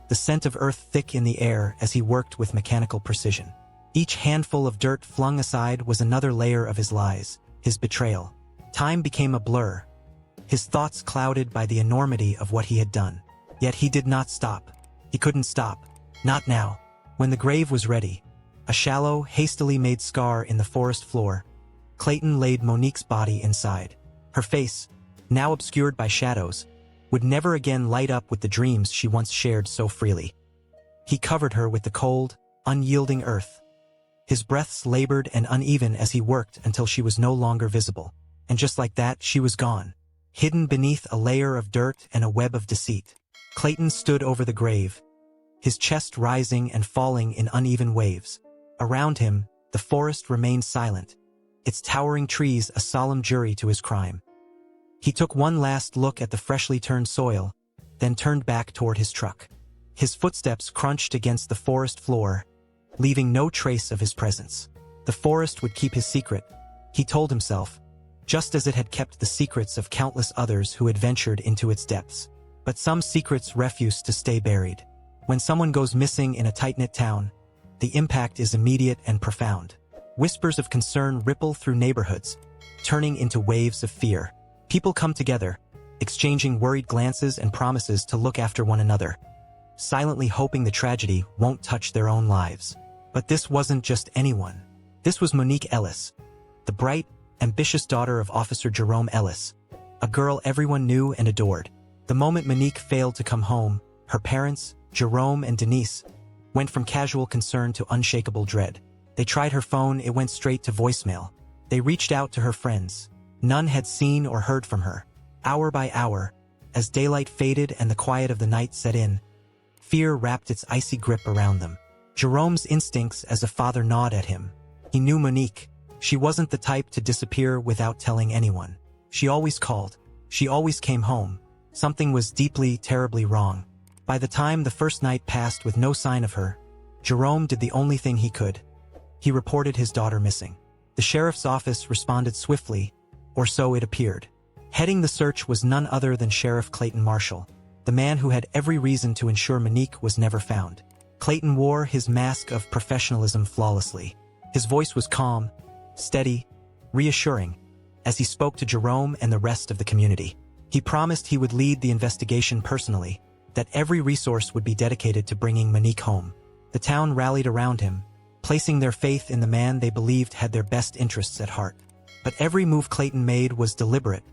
the scent of earth thick in the air as he worked with mechanical precision. Each handful of dirt flung aside was another layer of his lies, his betrayal. Time became a blur, his thoughts clouded by the enormity of what he had done. Yet he did not stop. He couldn't stop. Not now. When the grave was ready, a shallow, hastily made scar in the forest floor, Clayton laid Monique's body inside. Her face, now obscured by shadows, would never again light up with the dreams she once shared so freely. He covered her with the cold, unyielding earth. His breaths labored and uneven as he worked until she was no longer visible. And just like that, she was gone, hidden beneath a layer of dirt and a web of deceit. Clayton stood over the grave, his chest rising and falling in uneven waves. Around him, the forest remained silent, its towering trees a solemn jury to his crime. He took one last look at the freshly turned soil, then turned back toward his truck. His footsteps crunched against the forest floor, leaving no trace of his presence. The forest would keep his secret, he told himself, just as it had kept the secrets of countless others who had ventured into its depths. But some secrets refuse to stay buried. When someone goes missing in a tight-knit town, the impact is immediate and profound. Whispers of concern ripple through neighborhoods, turning into waves of fear. People come together, exchanging worried glances and promises to look after one another, silently hoping the tragedy won't touch their own lives. But this wasn't just anyone. This was Monique Ellis, the bright, ambitious daughter of Officer Jerome Ellis, a girl everyone knew and adored. The moment Monique failed to come home, her parents, Jerome and Denise, went from casual concern to unshakable dread. They tried her phone, it went straight to voicemail. They reached out to her friends. None had seen or heard from her. Hour by hour, as daylight faded and the quiet of the night set in, fear wrapped its icy grip around them. Jerome's instincts as a father gnawed at him. He knew Monique. She wasn't the type to disappear without telling anyone. She always called. She always came home. Something was deeply, terribly wrong. By the time the first night passed with no sign of her, Jerome did the only thing he could. He reported his daughter missing. The sheriff's office responded swiftly, or so it appeared. Heading the search was none other than Sheriff Clayton Marshall, the man who had every reason to ensure Monique was never found. Clayton wore his mask of professionalism flawlessly. His voice was calm, steady, reassuring, as he spoke to Jerome and the rest of the community. He promised he would lead the investigation personally, that every resource would be dedicated to bringing Monique home. The town rallied around him, placing their faith in the man they believed had their best interests at heart. But every move Clayton made was deliberate,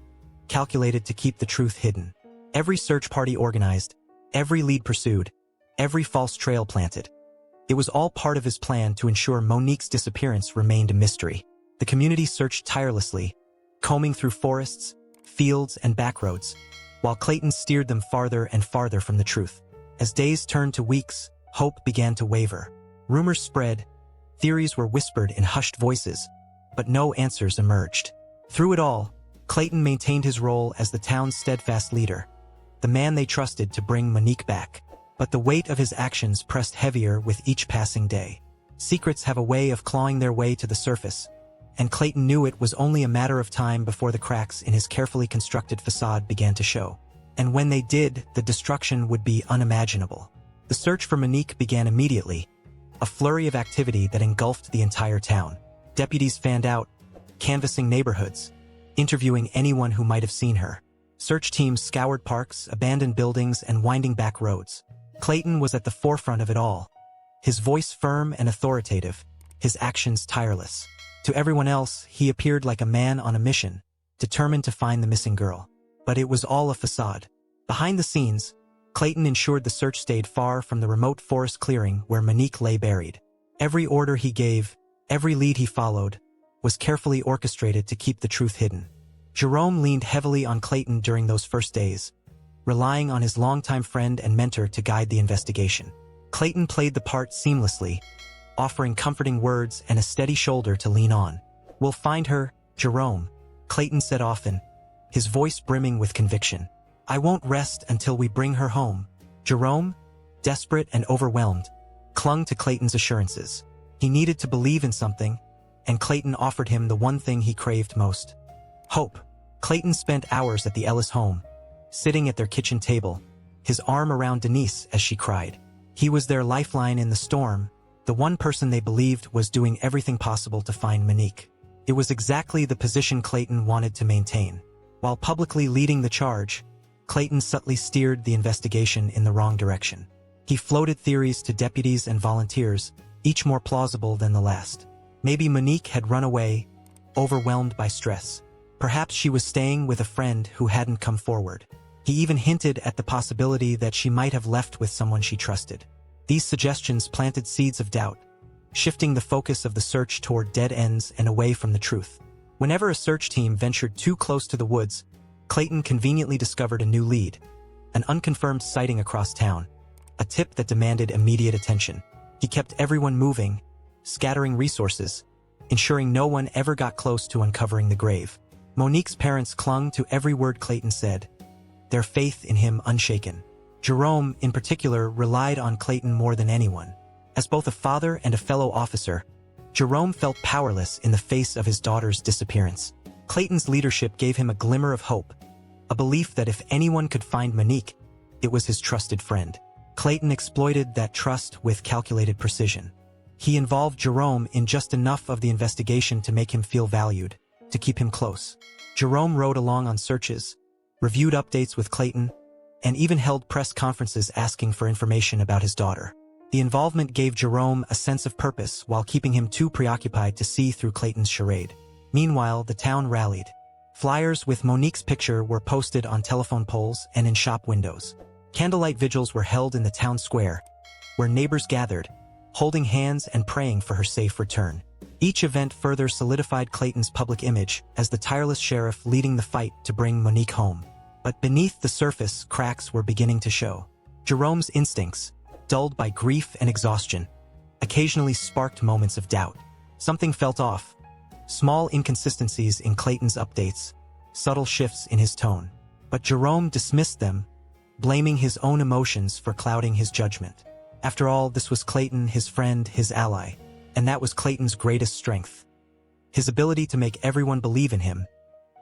calculated to keep the truth hidden. Every search party organized, every lead pursued, every false trail planted. It was all part of his plan to ensure Monique's disappearance remained a mystery. The community searched tirelessly, combing through forests, fields, and backroads, while Clayton steered them farther and farther from the truth. As days turned to weeks, hope began to waver. Rumors spread, theories were whispered in hushed voices, but no answers emerged. Through it all, Clayton maintained his role as the town's steadfast leader, the man they trusted to bring Monique back. But the weight of his actions pressed heavier with each passing day. Secrets have a way of clawing their way to the surface, and Clayton knew it was only a matter of time before the cracks in his carefully constructed facade began to show. And when they did, the destruction would be unimaginable. The search for Monique began immediately, a flurry of activity that engulfed the entire town. Deputies fanned out, canvassing neighborhoods, interviewing anyone who might have seen her. Search teams scoured parks, abandoned buildings, and winding back roads. Clayton was at the forefront of it all, his voice firm and authoritative, his actions tireless. To everyone else, he appeared like a man on a mission, determined to find the missing girl. But it was all a facade. Behind the scenes, Clayton ensured the search stayed far from the remote forest clearing where Monique lay buried. Every order he gave, every lead he followed, was carefully orchestrated to keep the truth hidden. Jerome leaned heavily on Clayton during those first days, relying on his longtime friend and mentor to guide the investigation. Clayton played the part seamlessly, offering comforting words and a steady shoulder to lean on. "We'll find her, Jerome," Clayton said often, his voice brimming with conviction. "I won't rest until we bring her home." Jerome, desperate and overwhelmed, clung to Clayton's assurances. He needed to believe in something, and Clayton offered him the one thing he craved most: hope. Clayton spent hours at the Ellis home, sitting at their kitchen table, his arm around Denise as she cried. He was their lifeline in the storm, the one person they believed was doing everything possible to find Monique. It was exactly the position Clayton wanted to maintain. While publicly leading the charge, Clayton subtly steered the investigation in the wrong direction. He floated theories to deputies and volunteers, each more plausible than the last. Maybe Monique had run away, overwhelmed by stress. Perhaps she was staying with a friend who hadn't come forward. He even hinted at the possibility that she might have left with someone she trusted. These suggestions planted seeds of doubt, shifting the focus of the search toward dead ends and away from the truth. Whenever a search team ventured too close to the woods, Clayton conveniently discovered a new lead, an unconfirmed sighting across town, a tip that demanded immediate attention. He kept everyone moving, scattering resources, ensuring no one ever got close to uncovering the grave. Monique's parents clung to every word Clayton said, their faith in him unshaken. Jerome, in particular, relied on Clayton more than anyone. As both a father and a fellow officer, Jerome felt powerless in the face of his daughter's disappearance. Clayton's leadership gave him a glimmer of hope, a belief that if anyone could find Monique, it was his trusted friend. Clayton exploited that trust with calculated precision. He involved Jerome in just enough of the investigation to make him feel valued, to keep him close. Jerome rode along on searches, reviewed updates with Clayton, and even held press conferences asking for information about his daughter. The involvement gave Jerome a sense of purpose while keeping him too preoccupied to see through Clayton's charade. Meanwhile, the town rallied. Flyers with Monique's picture were posted on telephone poles and in shop windows. Candlelight vigils were held in the town square, where neighbors gathered, holding hands and praying for her safe return. Each event further solidified Clayton's public image as the tireless sheriff leading the fight to bring Monique home. But beneath the surface, cracks were beginning to show. Jerome's instincts, dulled by grief and exhaustion, occasionally sparked moments of doubt. Something felt off. Small inconsistencies in Clayton's updates, subtle shifts in his tone. But Jerome dismissed them, blaming his own emotions for clouding his judgment. After all, this was Clayton, his friend, his ally, and that was Clayton's greatest strength. His ability to make everyone believe in him,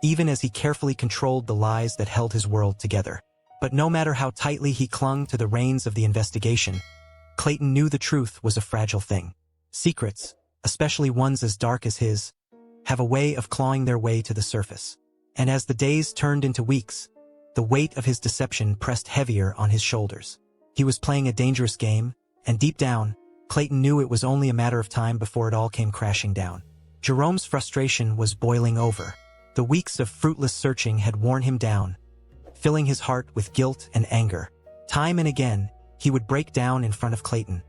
even as he carefully controlled the lies that held his world together. But no matter how tightly he clung to the reins of the investigation, Clayton knew the truth was a fragile thing. Secrets, especially ones as dark as his, have a way of clawing their way to the surface. And as the days turned into weeks, the weight of his deception pressed heavier on his shoulders. He was playing a dangerous game, and deep down, Clayton knew it was only a matter of time before it all came crashing down. Jerome's frustration was boiling over. The weeks of fruitless searching had worn him down, filling his heart with guilt and anger. Time and again, he would break down in front of Clayton,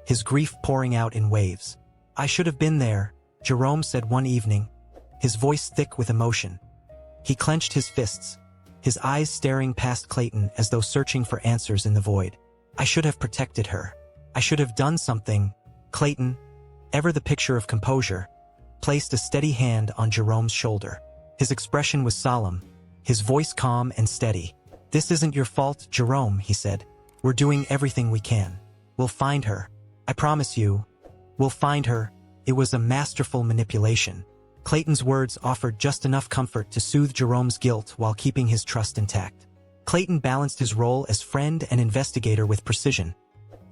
his grief pouring out in waves. "I should have been there," Jerome said one evening, his voice thick with emotion. He clenched his fists, his eyes staring past Clayton as though searching for answers in the void. "I should have protected her. I should have done something." Clayton, ever the picture of composure, placed a steady hand on Jerome's shoulder. His expression was solemn, his voice calm and steady. "This isn't your fault, Jerome," he said. "We're doing everything we can. We'll find her. I promise you, we'll find her." It was a masterful manipulation. Clayton's words offered just enough comfort to soothe Jerome's guilt while keeping his trust intact. Clayton balanced his role as friend and investigator with precision,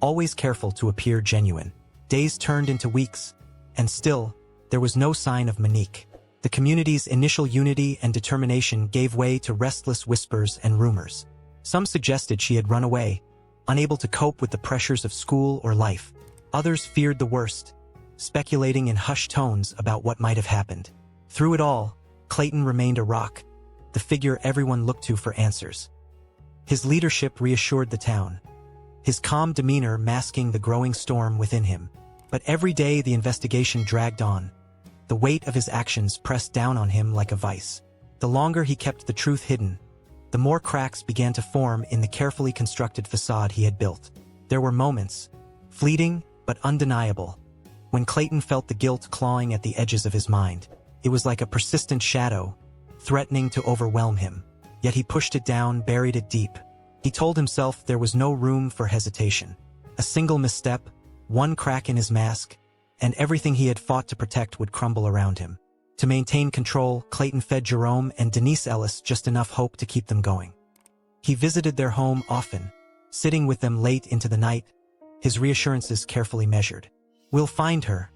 always careful to appear genuine. Days turned into weeks, and still, there was no sign of Monique. The community's initial unity and determination gave way to restless whispers and rumors. Some suggested she had run away, unable to cope with the pressures of school or life. Others feared the worst, speculating in hushed tones about what might have happened. Through it all, Clayton remained a rock, the figure everyone looked to for answers. His leadership reassured the town, his calm demeanor masking the growing storm within him. But every day the investigation dragged on. The weight of his actions pressed down on him like a vice. The longer he kept the truth hidden, the more cracks began to form in the carefully constructed facade he had built. There were moments, fleeting but undeniable, when Clayton felt the guilt clawing at the edges of his mind. It was like a persistent shadow, threatening to overwhelm him. Yet he pushed it down, buried it deep. He told himself there was no room for hesitation. A single misstep, one crack in his mask, and everything he had fought to protect would crumble around him. To maintain control, Clayton fed Jerome and Denise Ellis just enough hope to keep them going. He visited their home often, sitting with them late into the night, his reassurances carefully measured. "We'll find her,"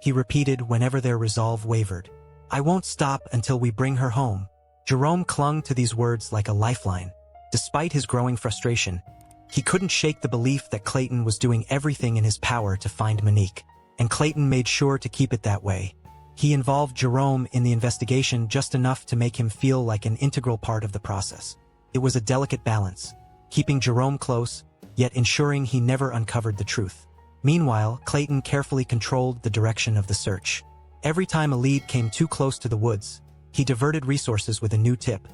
he repeated whenever their resolve wavered. "I won't stop until we bring her home." Jerome clung to these words like a lifeline. Despite his growing frustration, he couldn't shake the belief that Clayton was doing everything in his power to find Monique, and Clayton made sure to keep it that way. He involved Jerome in the investigation just enough to make him feel like an integral part of the process. It was a delicate balance, keeping Jerome close, yet ensuring he never uncovered the truth. Meanwhile, Clayton carefully controlled the direction of the search. Every time a lead came too close to the woods, he diverted resources with a new tip,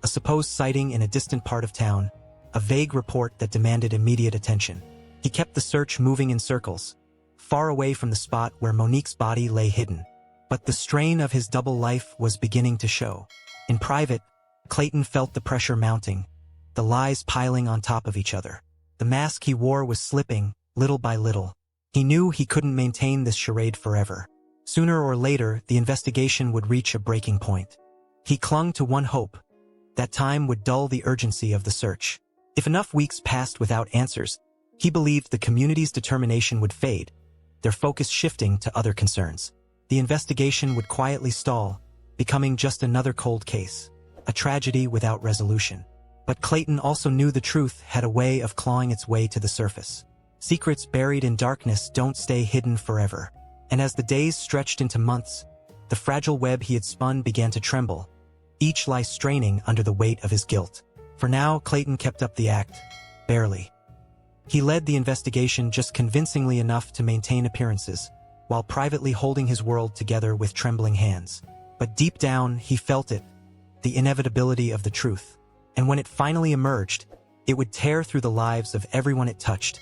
a supposed sighting in a distant part of town, a vague report that demanded immediate attention. He kept the search moving in circles, far away from the spot where Monique's body lay hidden. But the strain of his double life was beginning to show. In private, Clayton felt the pressure mounting, the lies piling on top of each other. The mask he wore was slipping, little by little. He knew he couldn't maintain this charade forever. Sooner or later, the investigation would reach a breaking point. He clung to one hope: that time would dull the urgency of the search. If enough weeks passed without answers, he believed the community's determination would fade, their focus shifting to other concerns. The investigation would quietly stall, becoming just another cold case, a tragedy without resolution. But Clayton also knew the truth had a way of clawing its way to the surface. Secrets buried in darkness don't stay hidden forever. And as the days stretched into months, the fragile web he had spun began to tremble, each lie straining under the weight of his guilt. For now, Clayton kept up the act, barely. He led the investigation just convincingly enough to maintain appearances, while privately holding his world together with trembling hands. But deep down, he felt it, the inevitability of the truth. And when it finally emerged, it would tear through the lives of everyone it touched,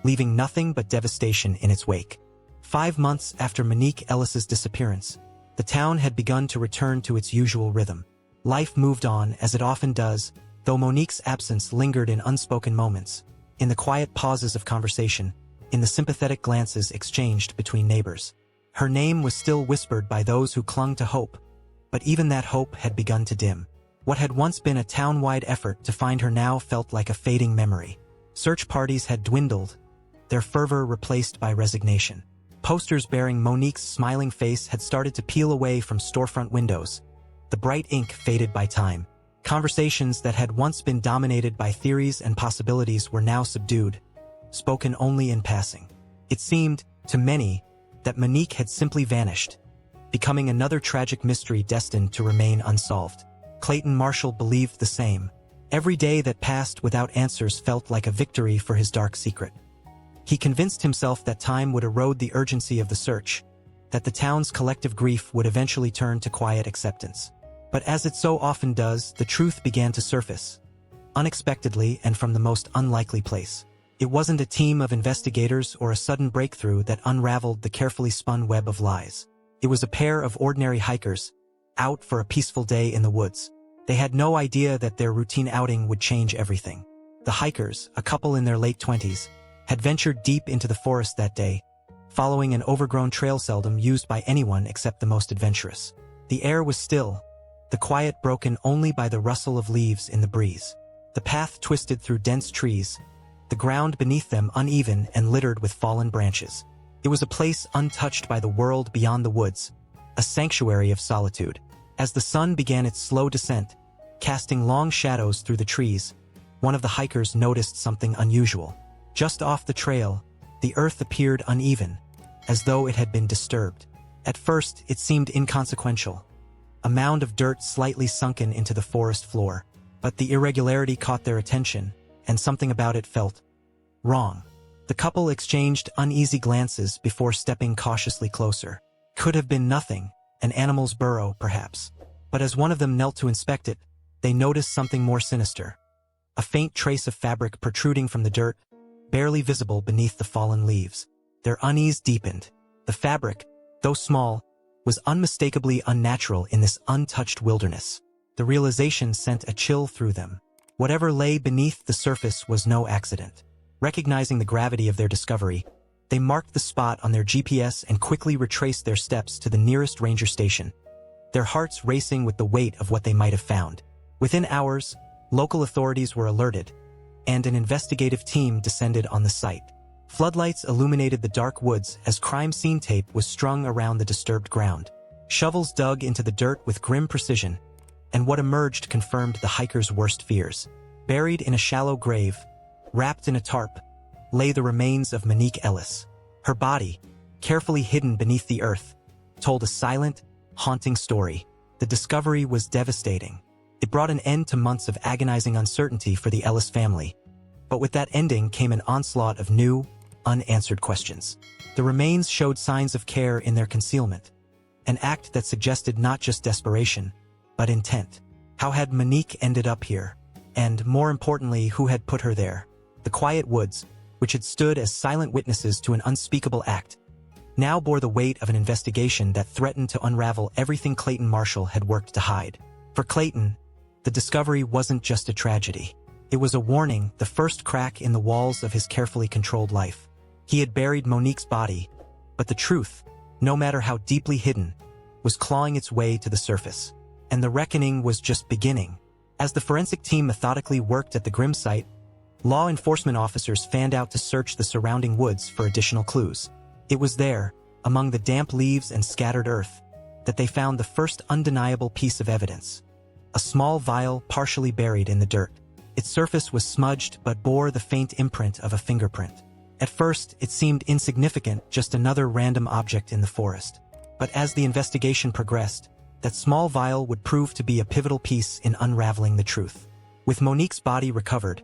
leaving nothing but devastation in its wake. 5 months after Monique Ellis's disappearance, the town had begun to return to its usual rhythm. Life moved on, as it often does, though Monique's absence lingered in unspoken moments, in the quiet pauses of conversation, in the sympathetic glances exchanged between neighbors. Her name was still whispered by those who clung to hope, but even that hope had begun to dim. What had once been a town-wide effort to find her now felt like a fading memory. Search parties had dwindled, their fervor replaced by resignation. Posters bearing Monique's smiling face had started to peel away from storefront windows. The bright ink faded by time. Conversations that had once been dominated by theories and possibilities were now subdued, spoken only in passing. It seemed, to many, that Monique had simply vanished, becoming another tragic mystery destined to remain unsolved. Clayton Marshall believed the same. Every day that passed without answers felt like a victory for his dark secret. He convinced himself that time would erode the urgency of the search, that the town's collective grief would eventually turn to quiet acceptance. But as it so often does, the truth began to surface, unexpectedly and from the most unlikely place. It wasn't a team of investigators or a sudden breakthrough that unraveled the carefully spun web of lies. It was a pair of ordinary hikers, out for a peaceful day in the woods. They had no idea that their routine outing would change everything. The hikers, a couple in their late 20s, had ventured deep into the forest that day, following an overgrown trail seldom used by anyone except the most adventurous. The air was still, the quiet broken only by the rustle of leaves in the breeze. The path twisted through dense trees, the ground beneath them uneven and littered with fallen branches. It was a place untouched by the world beyond the woods, a sanctuary of solitude. As the sun began its slow descent, casting long shadows through the trees, one of the hikers noticed something unusual. Just off the trail, the earth appeared uneven, as though it had been disturbed. At first, it seemed inconsequential, a mound of dirt slightly sunken into the forest floor, but the irregularity caught their attention, and something about it felt wrong. The couple exchanged uneasy glances before stepping cautiously closer. Could have been nothing, an animal's burrow, perhaps. But as one of them knelt to inspect it, they noticed something more sinister. A faint trace of fabric protruding from the dirt, barely visible beneath the fallen leaves. Their unease deepened. The fabric, though small, was unmistakably unnatural in this untouched wilderness. The realization sent a chill through them. Whatever lay beneath the surface was no accident. Recognizing the gravity of their discovery, they marked the spot on their GPS and quickly retraced their steps to the nearest ranger station, their hearts racing with the weight of what they might have found. Within hours, local authorities were alerted, and an investigative team descended on the site. Floodlights illuminated the dark woods as crime scene tape was strung around the disturbed ground. Shovels dug into the dirt with grim precision, and what emerged confirmed the hikers' worst fears. Buried in a shallow grave, wrapped in a tarp, lay the remains of Monique Ellis. Her body, carefully hidden beneath the earth, told a silent, haunting story. The discovery was devastating. It brought an end to months of agonizing uncertainty for the Ellis family. But with that ending came an onslaught of new, unanswered questions. The remains showed signs of care in their concealment, an act that suggested not just desperation, but intent. How had Monique ended up here? And, more importantly, who had put her there? The quiet woods, which had stood as silent witnesses to an unspeakable act, now bore the weight of an investigation that threatened to unravel everything Clayton Marshall had worked to hide. For Clayton, the discovery wasn't just a tragedy. It was a warning, the first crack in the walls of his carefully controlled life. He had buried Monique's body, but the truth, no matter how deeply hidden, was clawing its way to the surface. And the reckoning was just beginning. As the forensic team methodically worked at the grim site, law enforcement officers fanned out to search the surrounding woods for additional clues. It was there, among the damp leaves and scattered earth, that they found the first undeniable piece of evidence. A small vial partially buried in the dirt. Its surface was smudged but bore the faint imprint of a fingerprint. At first, it seemed insignificant, just another random object in the forest. But as the investigation progressed, that small vial would prove to be a pivotal piece in unraveling the truth. With Monique's body recovered,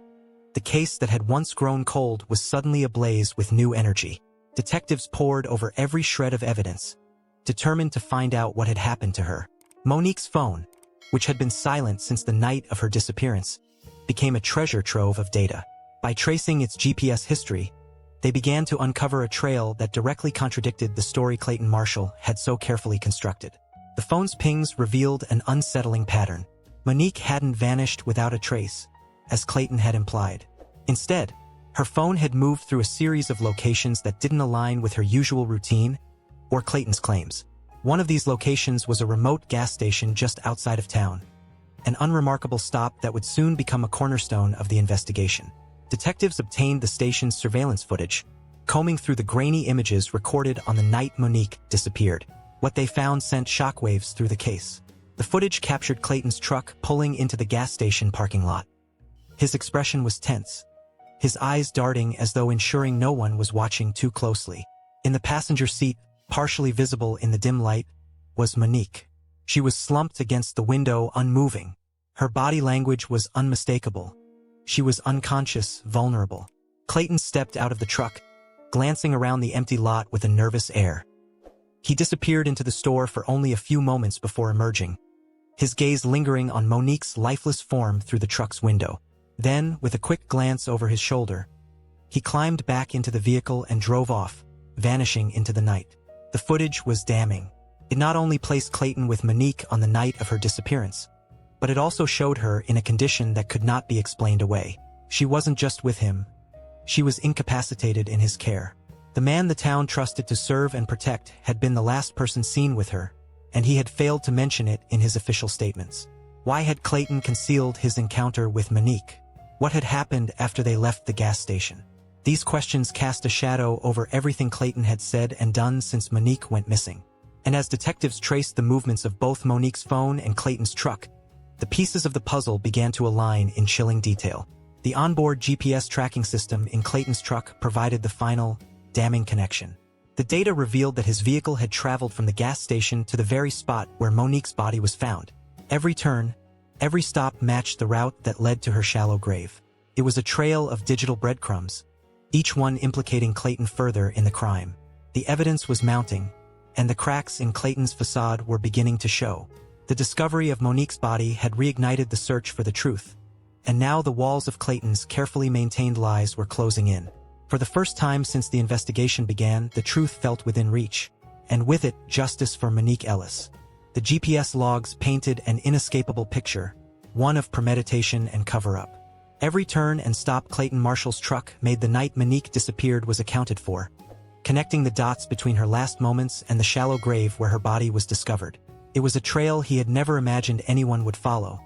the case that had once grown cold was suddenly ablaze with new energy. Detectives pored over every shred of evidence, determined to find out what had happened to her. Monique's phone, which had been silent since the night of her disappearance, became a treasure trove of data. By tracing its GPS history, they began to uncover a trail that directly contradicted the story Clayton Marshall had so carefully constructed. The phone's pings revealed an unsettling pattern. Monique hadn't vanished without a trace, as Clayton had implied. Instead, her phone had moved through a series of locations that didn't align with her usual routine or Clayton's claims. One of these locations was a remote gas station just outside of town, an unremarkable stop that would soon become a cornerstone of the investigation. Detectives obtained the station's surveillance footage, combing through the grainy images recorded on the night Monique disappeared. What they found sent shockwaves through the case. The footage captured Clayton's truck pulling into the gas station parking lot. His expression was tense, his eyes darting as though ensuring no one was watching too closely. In the passenger seat, partially visible in the dim light, was Monique. She was slumped against the window, unmoving. Her body language was unmistakable. She was unconscious, vulnerable. Clayton stepped out of the truck, glancing around the empty lot with a nervous air. He disappeared into the store for only a few moments before emerging, his gaze lingering on Monique's lifeless form through the truck's window. Then, with a quick glance over his shoulder, he climbed back into the vehicle and drove off, vanishing into the night. The footage was damning. It not only placed Clayton with Monique on the night of her disappearance, but it also showed her in a condition that could not be explained away. She wasn't just with him. She was incapacitated in his care. The man the town trusted to serve and protect had been the last person seen with her, and he had failed to mention it in his official statements. Why had Clayton concealed his encounter with Monique? What had happened after they left the gas station? These questions cast a shadow over everything Clayton had said and done since Monique went missing. And as detectives traced the movements of both Monique's phone and Clayton's truck, the pieces of the puzzle began to align in chilling detail. The onboard GPS tracking system in Clayton's truck provided the final, damning connection. The data revealed that his vehicle had traveled from the gas station to the very spot where Monique's body was found. Every turn, every stop matched the route that led to her shallow grave. It was a trail of digital breadcrumbs, each one implicating Clayton further in the crime. The evidence was mounting, and the cracks in Clayton's facade were beginning to show. The discovery of Monique's body had reignited the search for the truth, and now the walls of Clayton's carefully maintained lies were closing in. For the first time since the investigation began, the truth felt within reach, and with it, justice for Monique Ellis. The GPS logs painted an inescapable picture, one of premeditation and cover-up. Every turn and stop Clayton Marshall's truck made the night Monique disappeared was accounted for, connecting the dots between her last moments and the shallow grave where her body was discovered. It was a trail he had never imagined anyone would follow,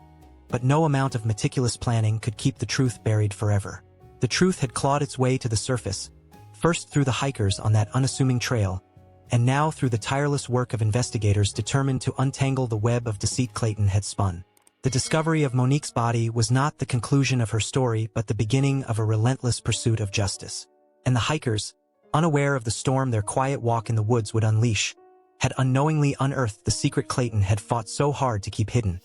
but no amount of meticulous planning could keep the truth buried forever. The truth had clawed its way to the surface, first through the hikers on that unassuming trail, and now through the tireless work of investigators determined to untangle the web of deceit Clayton had spun. The discovery of Monique's body was not the conclusion of her story but the beginning of a relentless pursuit of justice. And the hikers, unaware of the storm their quiet walk in the woods would unleash, had unknowingly unearthed the secret Clayton had fought so hard to keep hidden,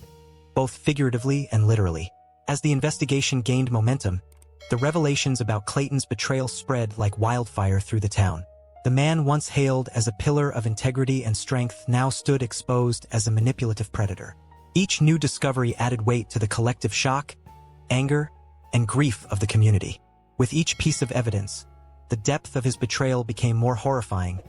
both figuratively and literally. As the investigation gained momentum, the revelations about Clayton's betrayal spread like wildfire through the town. The man once hailed as a pillar of integrity and strength now stood exposed as a manipulative predator. Each new discovery added weight to the collective shock, anger, and grief of the community. With each piece of evidence, the depth of his betrayal became more horrifying,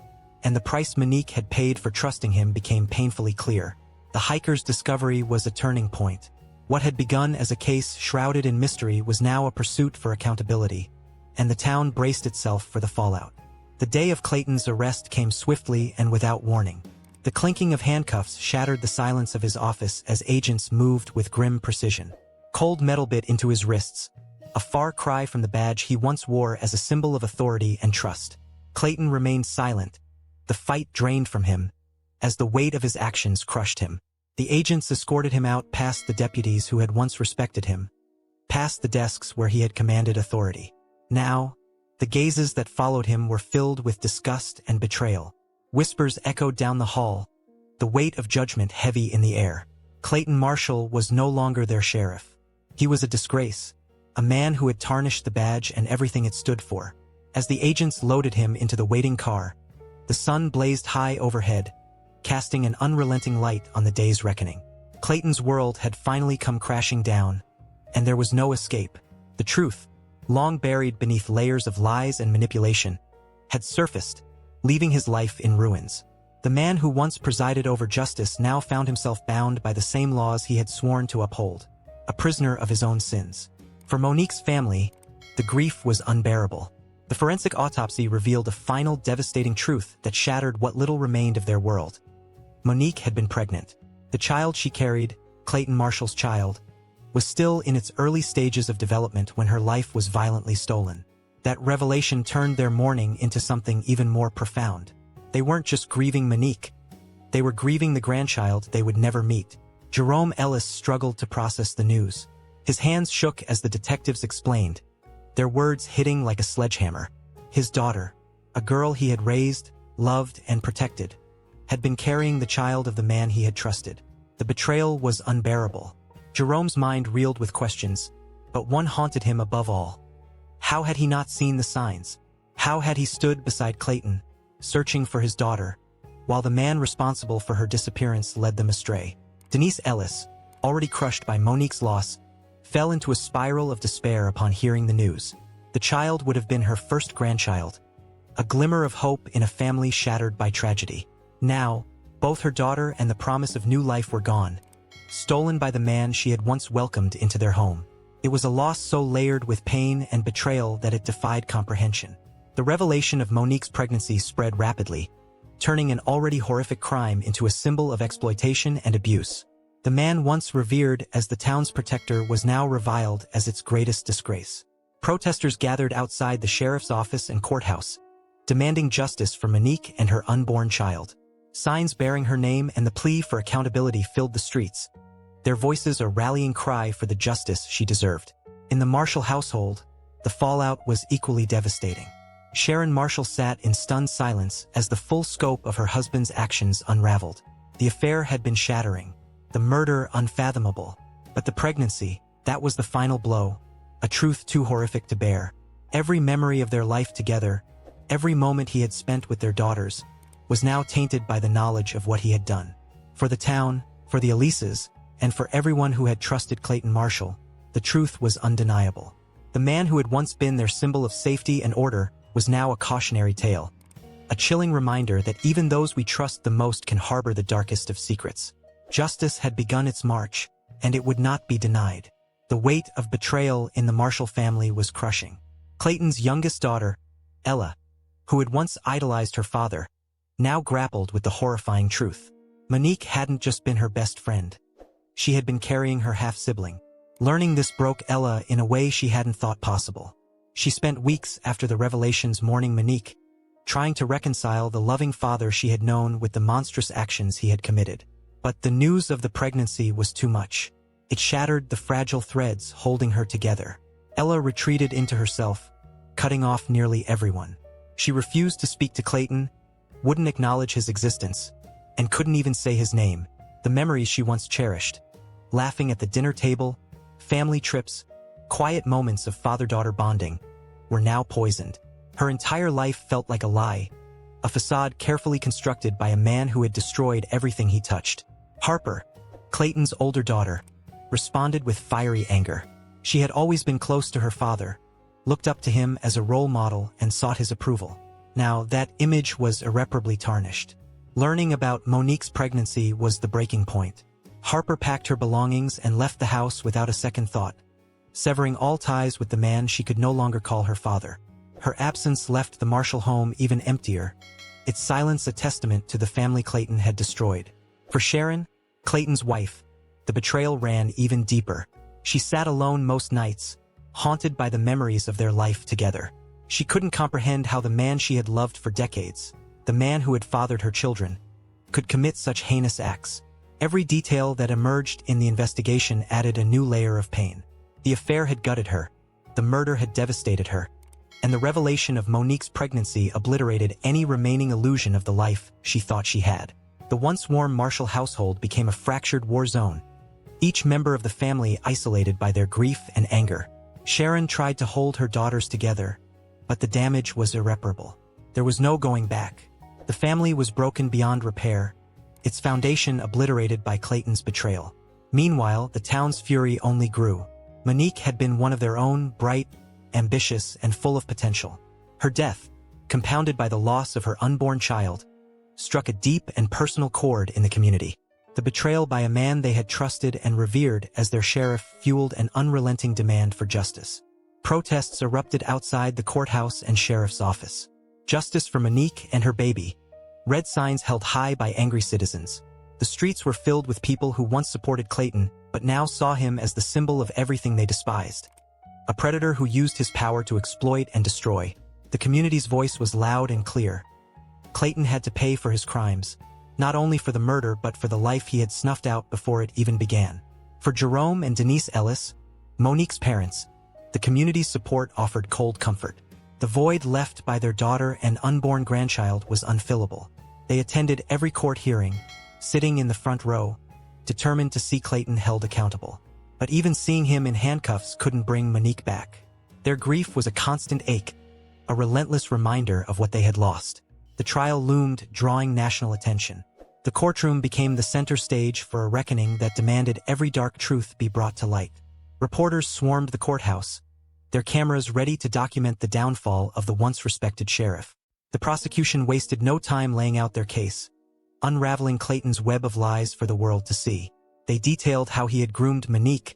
and the price Monique had paid for trusting him became painfully clear. The hiker's discovery was a turning point. What had begun as a case shrouded in mystery was now a pursuit for accountability, and the town braced itself for the fallout. The day of Clayton's arrest came swiftly and without warning. The clinking of handcuffs shattered the silence of his office as agents moved with grim precision. Cold metal bit into his wrists, a far cry from the badge he once wore as a symbol of authority and trust. Clayton remained silent, the fight drained from him, as the weight of his actions crushed him. The agents escorted him out past the deputies who had once respected him, past the desks where he had commanded authority. Now, the gazes that followed him were filled with disgust and betrayal. Whispers echoed down the hall, the weight of judgment heavy in the air. Clayton Marshall was no longer their sheriff. He was a disgrace, a man who had tarnished the badge and everything it stood for. As the agents loaded him into the waiting car, the sun blazed high overhead, casting an unrelenting light on the day's reckoning. Clayton's world had finally come crashing down, and there was no escape. The truth, long buried beneath layers of lies and manipulation, had surfaced, leaving his life in ruins. The man who once presided over justice now found himself bound by the same laws he had sworn to uphold, a prisoner of his own sins. For Monique's family, the grief was unbearable. The forensic autopsy revealed a final devastating truth that shattered what little remained of their world. Monique had been pregnant. The child she carried, Clayton Marshall's child, was still in its early stages of development when her life was violently stolen. That revelation turned their mourning into something even more profound. They weren't just grieving Monique. They were grieving the grandchild they would never meet. Jerome Ellis struggled to process the news. His hands shook as the detectives explained, their words hitting like a sledgehammer. His daughter, a girl he had raised, loved, and protected, had been carrying the child of the man he had trusted. The betrayal was unbearable. Jerome's mind reeled with questions, but one haunted him above all. How had he not seen the signs? How had he stood beside Clayton, searching for his daughter, while the man responsible for her disappearance led them astray? Denise Ellis, already crushed by Monique's loss, fell into a spiral of despair upon hearing the news. The child would have been her first grandchild, a glimmer of hope in a family shattered by tragedy. Now, both her daughter and the promise of new life were gone, stolen by the man she had once welcomed into their home. It was a loss so layered with pain and betrayal that it defied comprehension. The revelation of Monique's pregnancy spread rapidly, turning an already horrific crime into a symbol of exploitation and abuse. The man once revered as the town's protector was now reviled as its greatest disgrace. Protesters gathered outside the sheriff's office and courthouse, demanding justice for Monique and her unborn child. Signs bearing her name and the plea for accountability filled the streets, their voices a rallying cry for the justice she deserved. In the Marshall household, the fallout was equally devastating. Sharon Marshall sat in stunned silence as the full scope of her husband's actions unraveled. The affair had been shattering, the murder unfathomable, but the pregnancy, that was the final blow, a truth too horrific to bear. Every memory of their life together, every moment he had spent with their daughters, was now tainted by the knowledge of what he had done. For the town, for the Elises, and for everyone who had trusted Clayton Marshall, the truth was undeniable. The man who had once been their symbol of safety and order was now a cautionary tale, a chilling reminder that even those we trust the most can harbor the darkest of secrets. Justice had begun its march, and it would not be denied. The weight of betrayal in the Marshall family was crushing. Clayton's youngest daughter, Ella, who had once idolized her father, now grappled with the horrifying truth. Monique hadn't just been her best friend. She had been carrying her half-sibling. Learning this broke Ella in a way she hadn't thought possible. She spent weeks after the revelations mourning Monique, trying to reconcile the loving father she had known with the monstrous actions he had committed. But the news of the pregnancy was too much. It shattered the fragile threads holding her together. Ella retreated into herself, cutting off nearly everyone. She refused to speak to Clayton, wouldn't acknowledge his existence, and couldn't even say his name. The memories she once cherished, laughing at the dinner table, family trips, quiet moments of father-daughter bonding, were now poisoned. Her entire life felt like a lie, a facade carefully constructed by a man who had destroyed everything he touched. Harper, Clayton's older daughter, responded with fiery anger. She had always been close to her father, looked up to him as a role model and sought his approval. Now that image was irreparably tarnished. Learning about Monique's pregnancy was the breaking point. Harper packed her belongings and left the house without a second thought, severing all ties with the man she could no longer call her father. Her absence left the Marshall home even emptier, its silence a testament to the family Clayton had destroyed. For Sharon, Clayton's wife, the betrayal ran even deeper. She sat alone most nights, haunted by the memories of their life together. She couldn't comprehend how the man she had loved for decades, the man who had fathered her children, could commit such heinous acts. Every detail that emerged in the investigation added a new layer of pain. The affair had gutted her, the murder had devastated her, and the revelation of Monique's pregnancy obliterated any remaining illusion of the life she thought she had. The once warm Marshall household became a fractured war zone, each member of the family isolated by their grief and anger. Sharon tried to hold her daughters together, but the damage was irreparable. There was no going back. The family was broken beyond repair, its foundation obliterated by Clayton's betrayal. Meanwhile, the town's fury only grew. Monique had been one of their own, bright, ambitious, and full of potential. Her death, compounded by the loss of her unborn child, struck a deep and personal chord in the community. The betrayal by a man they had trusted and revered as their sheriff fueled an unrelenting demand for justice. Protests erupted outside the courthouse and sheriff's office. Justice for Monique and her baby. Red signs held high by angry citizens. The streets were filled with people who once supported Clayton, but now saw him as the symbol of everything they despised. A predator who used his power to exploit and destroy. The community's voice was loud and clear. Clayton had to pay for his crimes, not only for the murder but for the life he had snuffed out before it even began. For Jerome and Denise Ellis, Monique's parents, the community's support offered cold comfort. The void left by their daughter and unborn grandchild was unfillable. They attended every court hearing, sitting in the front row, determined to see Clayton held accountable. But even seeing him in handcuffs couldn't bring Monique back. Their grief was a constant ache, a relentless reminder of what they had lost. The trial loomed, drawing national attention. The courtroom became the center stage for a reckoning that demanded every dark truth be brought to light. Reporters swarmed the courthouse, their cameras ready to document the downfall of the once respected sheriff. The prosecution wasted no time laying out their case, unraveling Clayton's web of lies for the world to see. They detailed how he had groomed Monique,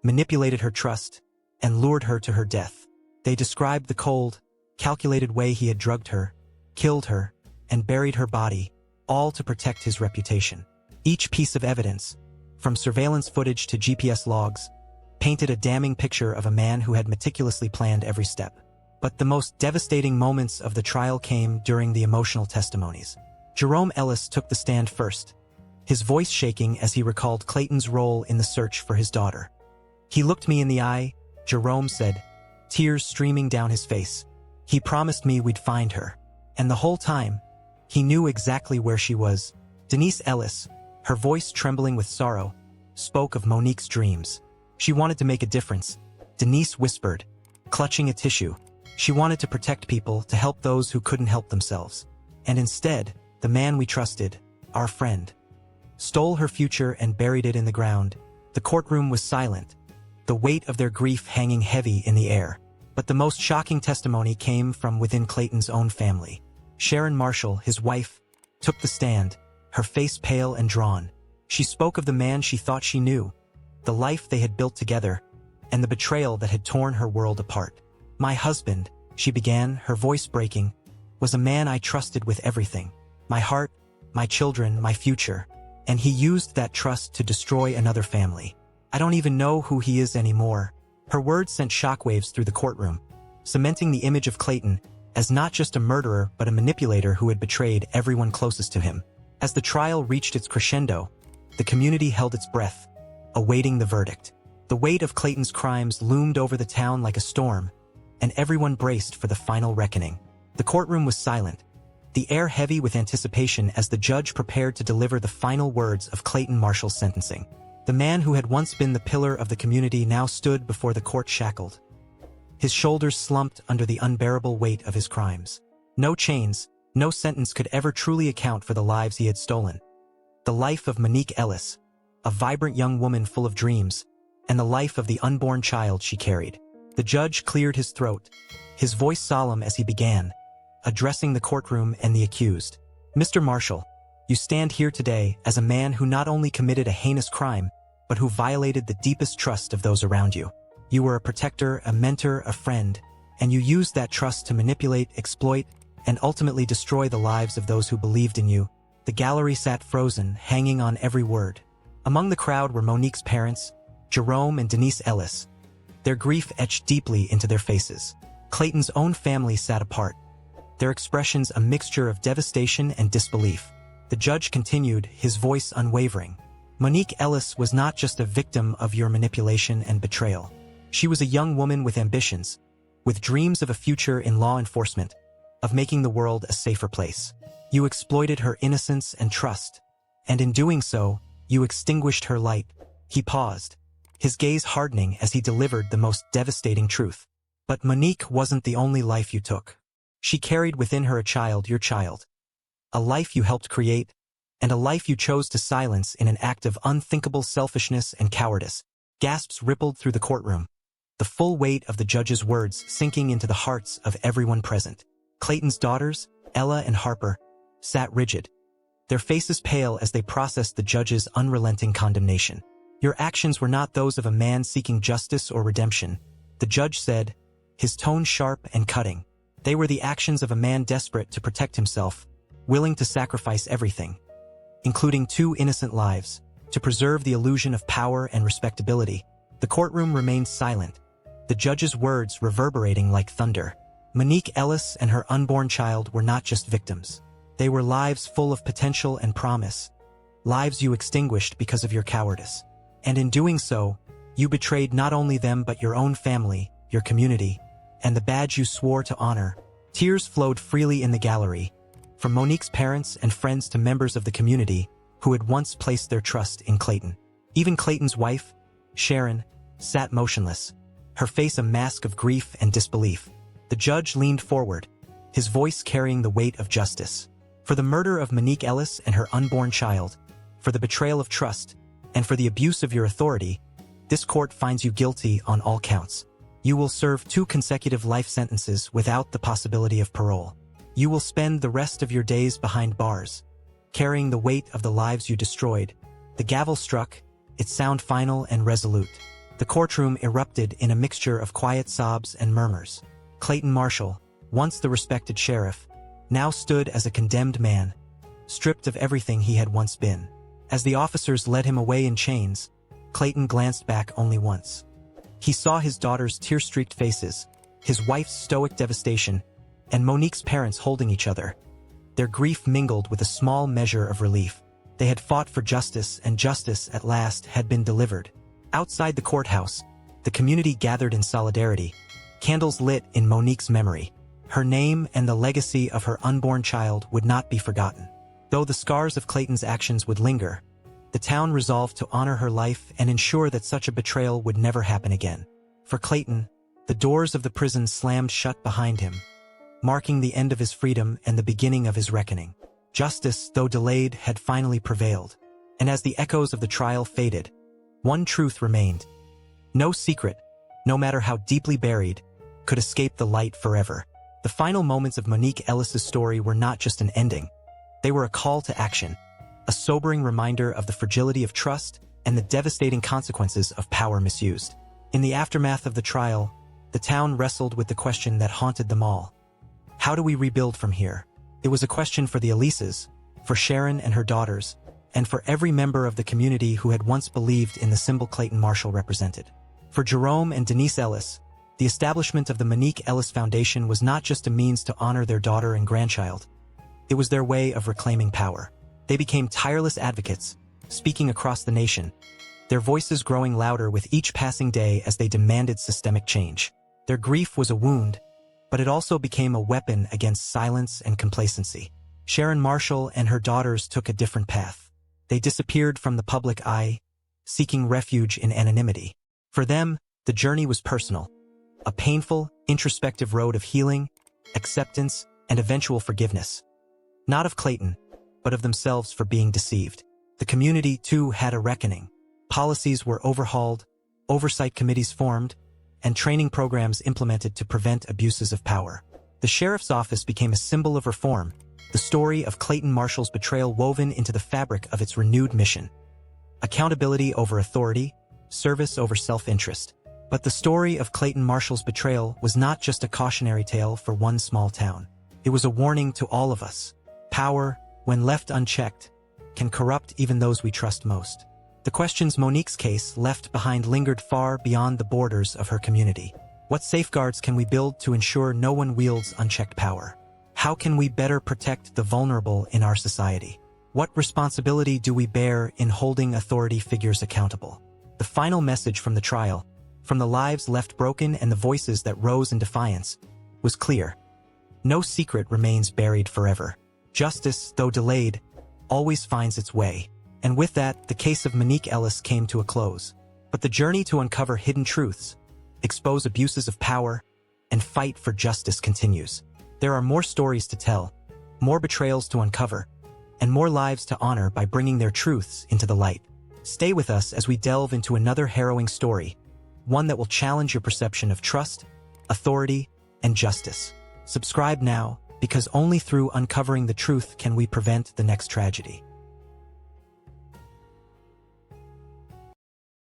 manipulated her trust, and lured her to her death. They described the cold, calculated way he had drugged her, killed her, and buried her body, all to protect his reputation. Each piece of evidence, from surveillance footage to GPS logs, painted a damning picture of a man who had meticulously planned every step. But the most devastating moments of the trial came during the emotional testimonies. Jerome Ellis took the stand first, his voice shaking as he recalled Clayton's role in the search for his daughter. "He looked me in the eye," Jerome said, tears streaming down his face. He promised me we'd find her. And the whole time, he knew exactly where she was. Denise Ellis, her voice trembling with sorrow, spoke of Monique's dreams. She wanted to make a difference. Denise whispered, clutching a tissue. She wanted to protect people, to help those who couldn't help themselves. And instead, the man we trusted, our friend, stole her future and buried it in the ground. The courtroom was silent, the weight of their grief hanging heavy in the air. But the most shocking testimony came from within Clayton's own family. Sharon Marshall, his wife, took the stand, her face pale and drawn. She spoke of the man she thought she knew, the life they had built together, and the betrayal that had torn her world apart. My husband, she began, her voice breaking, was a man I trusted with everything. My heart, my children, my future. And he used that trust to destroy another family. I don't even know who he is anymore. Her words sent shockwaves through the courtroom, cementing the image of Clayton as not just a murderer but a manipulator who had betrayed everyone closest to him. As the trial reached its crescendo, the community held its breath, awaiting the verdict. The weight of Clayton's crimes loomed over the town like a storm, and everyone braced for the final reckoning. The courtroom was silent, the air heavy with anticipation as the judge prepared to deliver the final words of Clayton Marshall's sentencing. The man who had once been the pillar of the community now stood before the court shackled. His shoulders slumped under the unbearable weight of his crimes. No chains, no sentence could ever truly account for the lives he had stolen. The life of Monique Ellis, a vibrant young woman full of dreams, and the life of the unborn child she carried. The judge cleared his throat, his voice solemn as he began, addressing the courtroom and the accused. Mr. Marshall, you stand here today as a man who not only committed a heinous crime, but who violated the deepest trust of those around you. You were a protector, a mentor, a friend, and you used that trust to manipulate, exploit, and ultimately destroy the lives of those who believed in you. The gallery sat frozen, hanging on every word. Among the crowd were Monique's parents, Jerome and Denise Ellis, their grief etched deeply into their faces. Clayton's own family sat apart, their expressions a mixture of devastation and disbelief. The judge continued, his voice unwavering. Monique Ellis was not just a victim of your manipulation and betrayal. She was a young woman with ambitions, with dreams of a future in law enforcement, of making the world a safer place. You exploited her innocence and trust, and in doing so, you extinguished her light. He paused, his gaze hardening as he delivered the most devastating truth. But Monique wasn't the only life you took. She carried within her a child, your child. A life you helped create, and a life you chose to silence in an act of unthinkable selfishness and cowardice. Gasps rippled through the courtroom, the full weight of the judge's words sinking into the hearts of everyone present. Clayton's daughters, Ella and Harper, sat rigid, their faces pale as they processed the judge's unrelenting condemnation. Your actions were not those of a man seeking justice or redemption, the judge said, his tone sharp and cutting. They were the actions of a man desperate to protect himself, willing to sacrifice everything, including 2 innocent lives, to preserve the illusion of power and respectability. The courtroom remained silent, the judge's words reverberating like thunder. Monique Ellis and her unborn child were not just victims. They were lives full of potential and promise, lives you extinguished because of your cowardice. And in doing so, you betrayed not only them but your own family, your community, and the badge you swore to honor. Tears flowed freely in the gallery, from Monique's parents and friends to members of the community who had once placed their trust in Clayton. Even Clayton's wife, Sharon, sat motionless, her face a mask of grief and disbelief. The judge leaned forward, his voice carrying the weight of justice. For the murder of Monique Ellis and her unborn child, for the betrayal of trust, and for the abuse of your authority, this court finds you guilty on all counts. You will serve 2 consecutive life sentences without the possibility of parole. You will spend the rest of your days behind bars, carrying the weight of the lives you destroyed. The gavel struck, its sound final and resolute. The courtroom erupted in a mixture of quiet sobs and murmurs. Clayton Marshall, once the respected sheriff, now stood as a condemned man, stripped of everything he had once been. As the officers led him away in chains, Clayton glanced back only once. He saw his daughter's tear-streaked faces, his wife's stoic devastation, and Monique's parents holding each other. Their grief mingled with a small measure of relief. They had fought for justice, and justice at last had been delivered. Outside the courthouse, the community gathered in solidarity, candles lit in Monique's memory. her name and the legacy of her unborn child would not be forgotten. Though the scars of Clayton's actions would linger, the town resolved to honor her life and ensure that such a betrayal would never happen again. For Clayton, the doors of the prison slammed shut behind him, marking the end of his freedom and the beginning of his reckoning. Justice, though delayed, had finally prevailed, and as the echoes of the trial faded, one truth remained. No secret, no matter how deeply buried, could escape the light forever. The final moments of Monique Ellis's story were not just an ending. They were a call to action, a sobering reminder of the fragility of trust and the devastating consequences of power misused. In the aftermath of the trial, the town wrestled with the question that haunted them all. How do we rebuild from here? It was a question for the Elises, for Sharon and her daughters, and for every member of the community who had once believed in the symbol Clayton Marshall represented. For Jerome and Denise Ellis, the establishment of the Monique Ellis Foundation was not just a means to honor their daughter and grandchild. It was their way of reclaiming power. They became tireless advocates, speaking across the nation, their voices growing louder with each passing day as they demanded systemic change. Their grief was a wound, but it also became a weapon against silence and complacency. Sharon Marshall and her daughters took a different path. They disappeared from the public eye, seeking refuge in anonymity. For them, the journey was personal, a painful, introspective road of healing, acceptance, and eventual forgiveness. Not of Clayton, but of themselves for being deceived. The community, too, had a reckoning. Policies were overhauled, oversight committees formed, and training programs implemented to prevent abuses of power. The sheriff's office became a symbol of reform, the story of Clayton Marshall's betrayal woven into the fabric of its renewed mission. Accountability over authority, service over self-interest. But the story of Clayton Marshall's betrayal was not just a cautionary tale for one small town. It was a warning to all of us. Power, when left unchecked, can corrupt even those we trust most. The questions Monique's case left behind lingered far beyond the borders of her community. What safeguards can we build to ensure no one wields unchecked power? How can we better protect the vulnerable in our society? What responsibility do we bear in holding authority figures accountable? The final message from the trial, from the lives left broken and the voices that rose in defiance, was clear. No secret remains buried forever. Justice, though delayed, always finds its way. And with that, the case of Monique Ellis came to a close. But the journey to uncover hidden truths, expose abuses of power, and fight for justice continues. There are more stories to tell, more betrayals to uncover, and more lives to honor by bringing their truths into the light. Stay with us as we delve into another harrowing story, one that will challenge your perception of trust, authority, and justice. Subscribe now, because only through uncovering the truth can we prevent the next tragedy.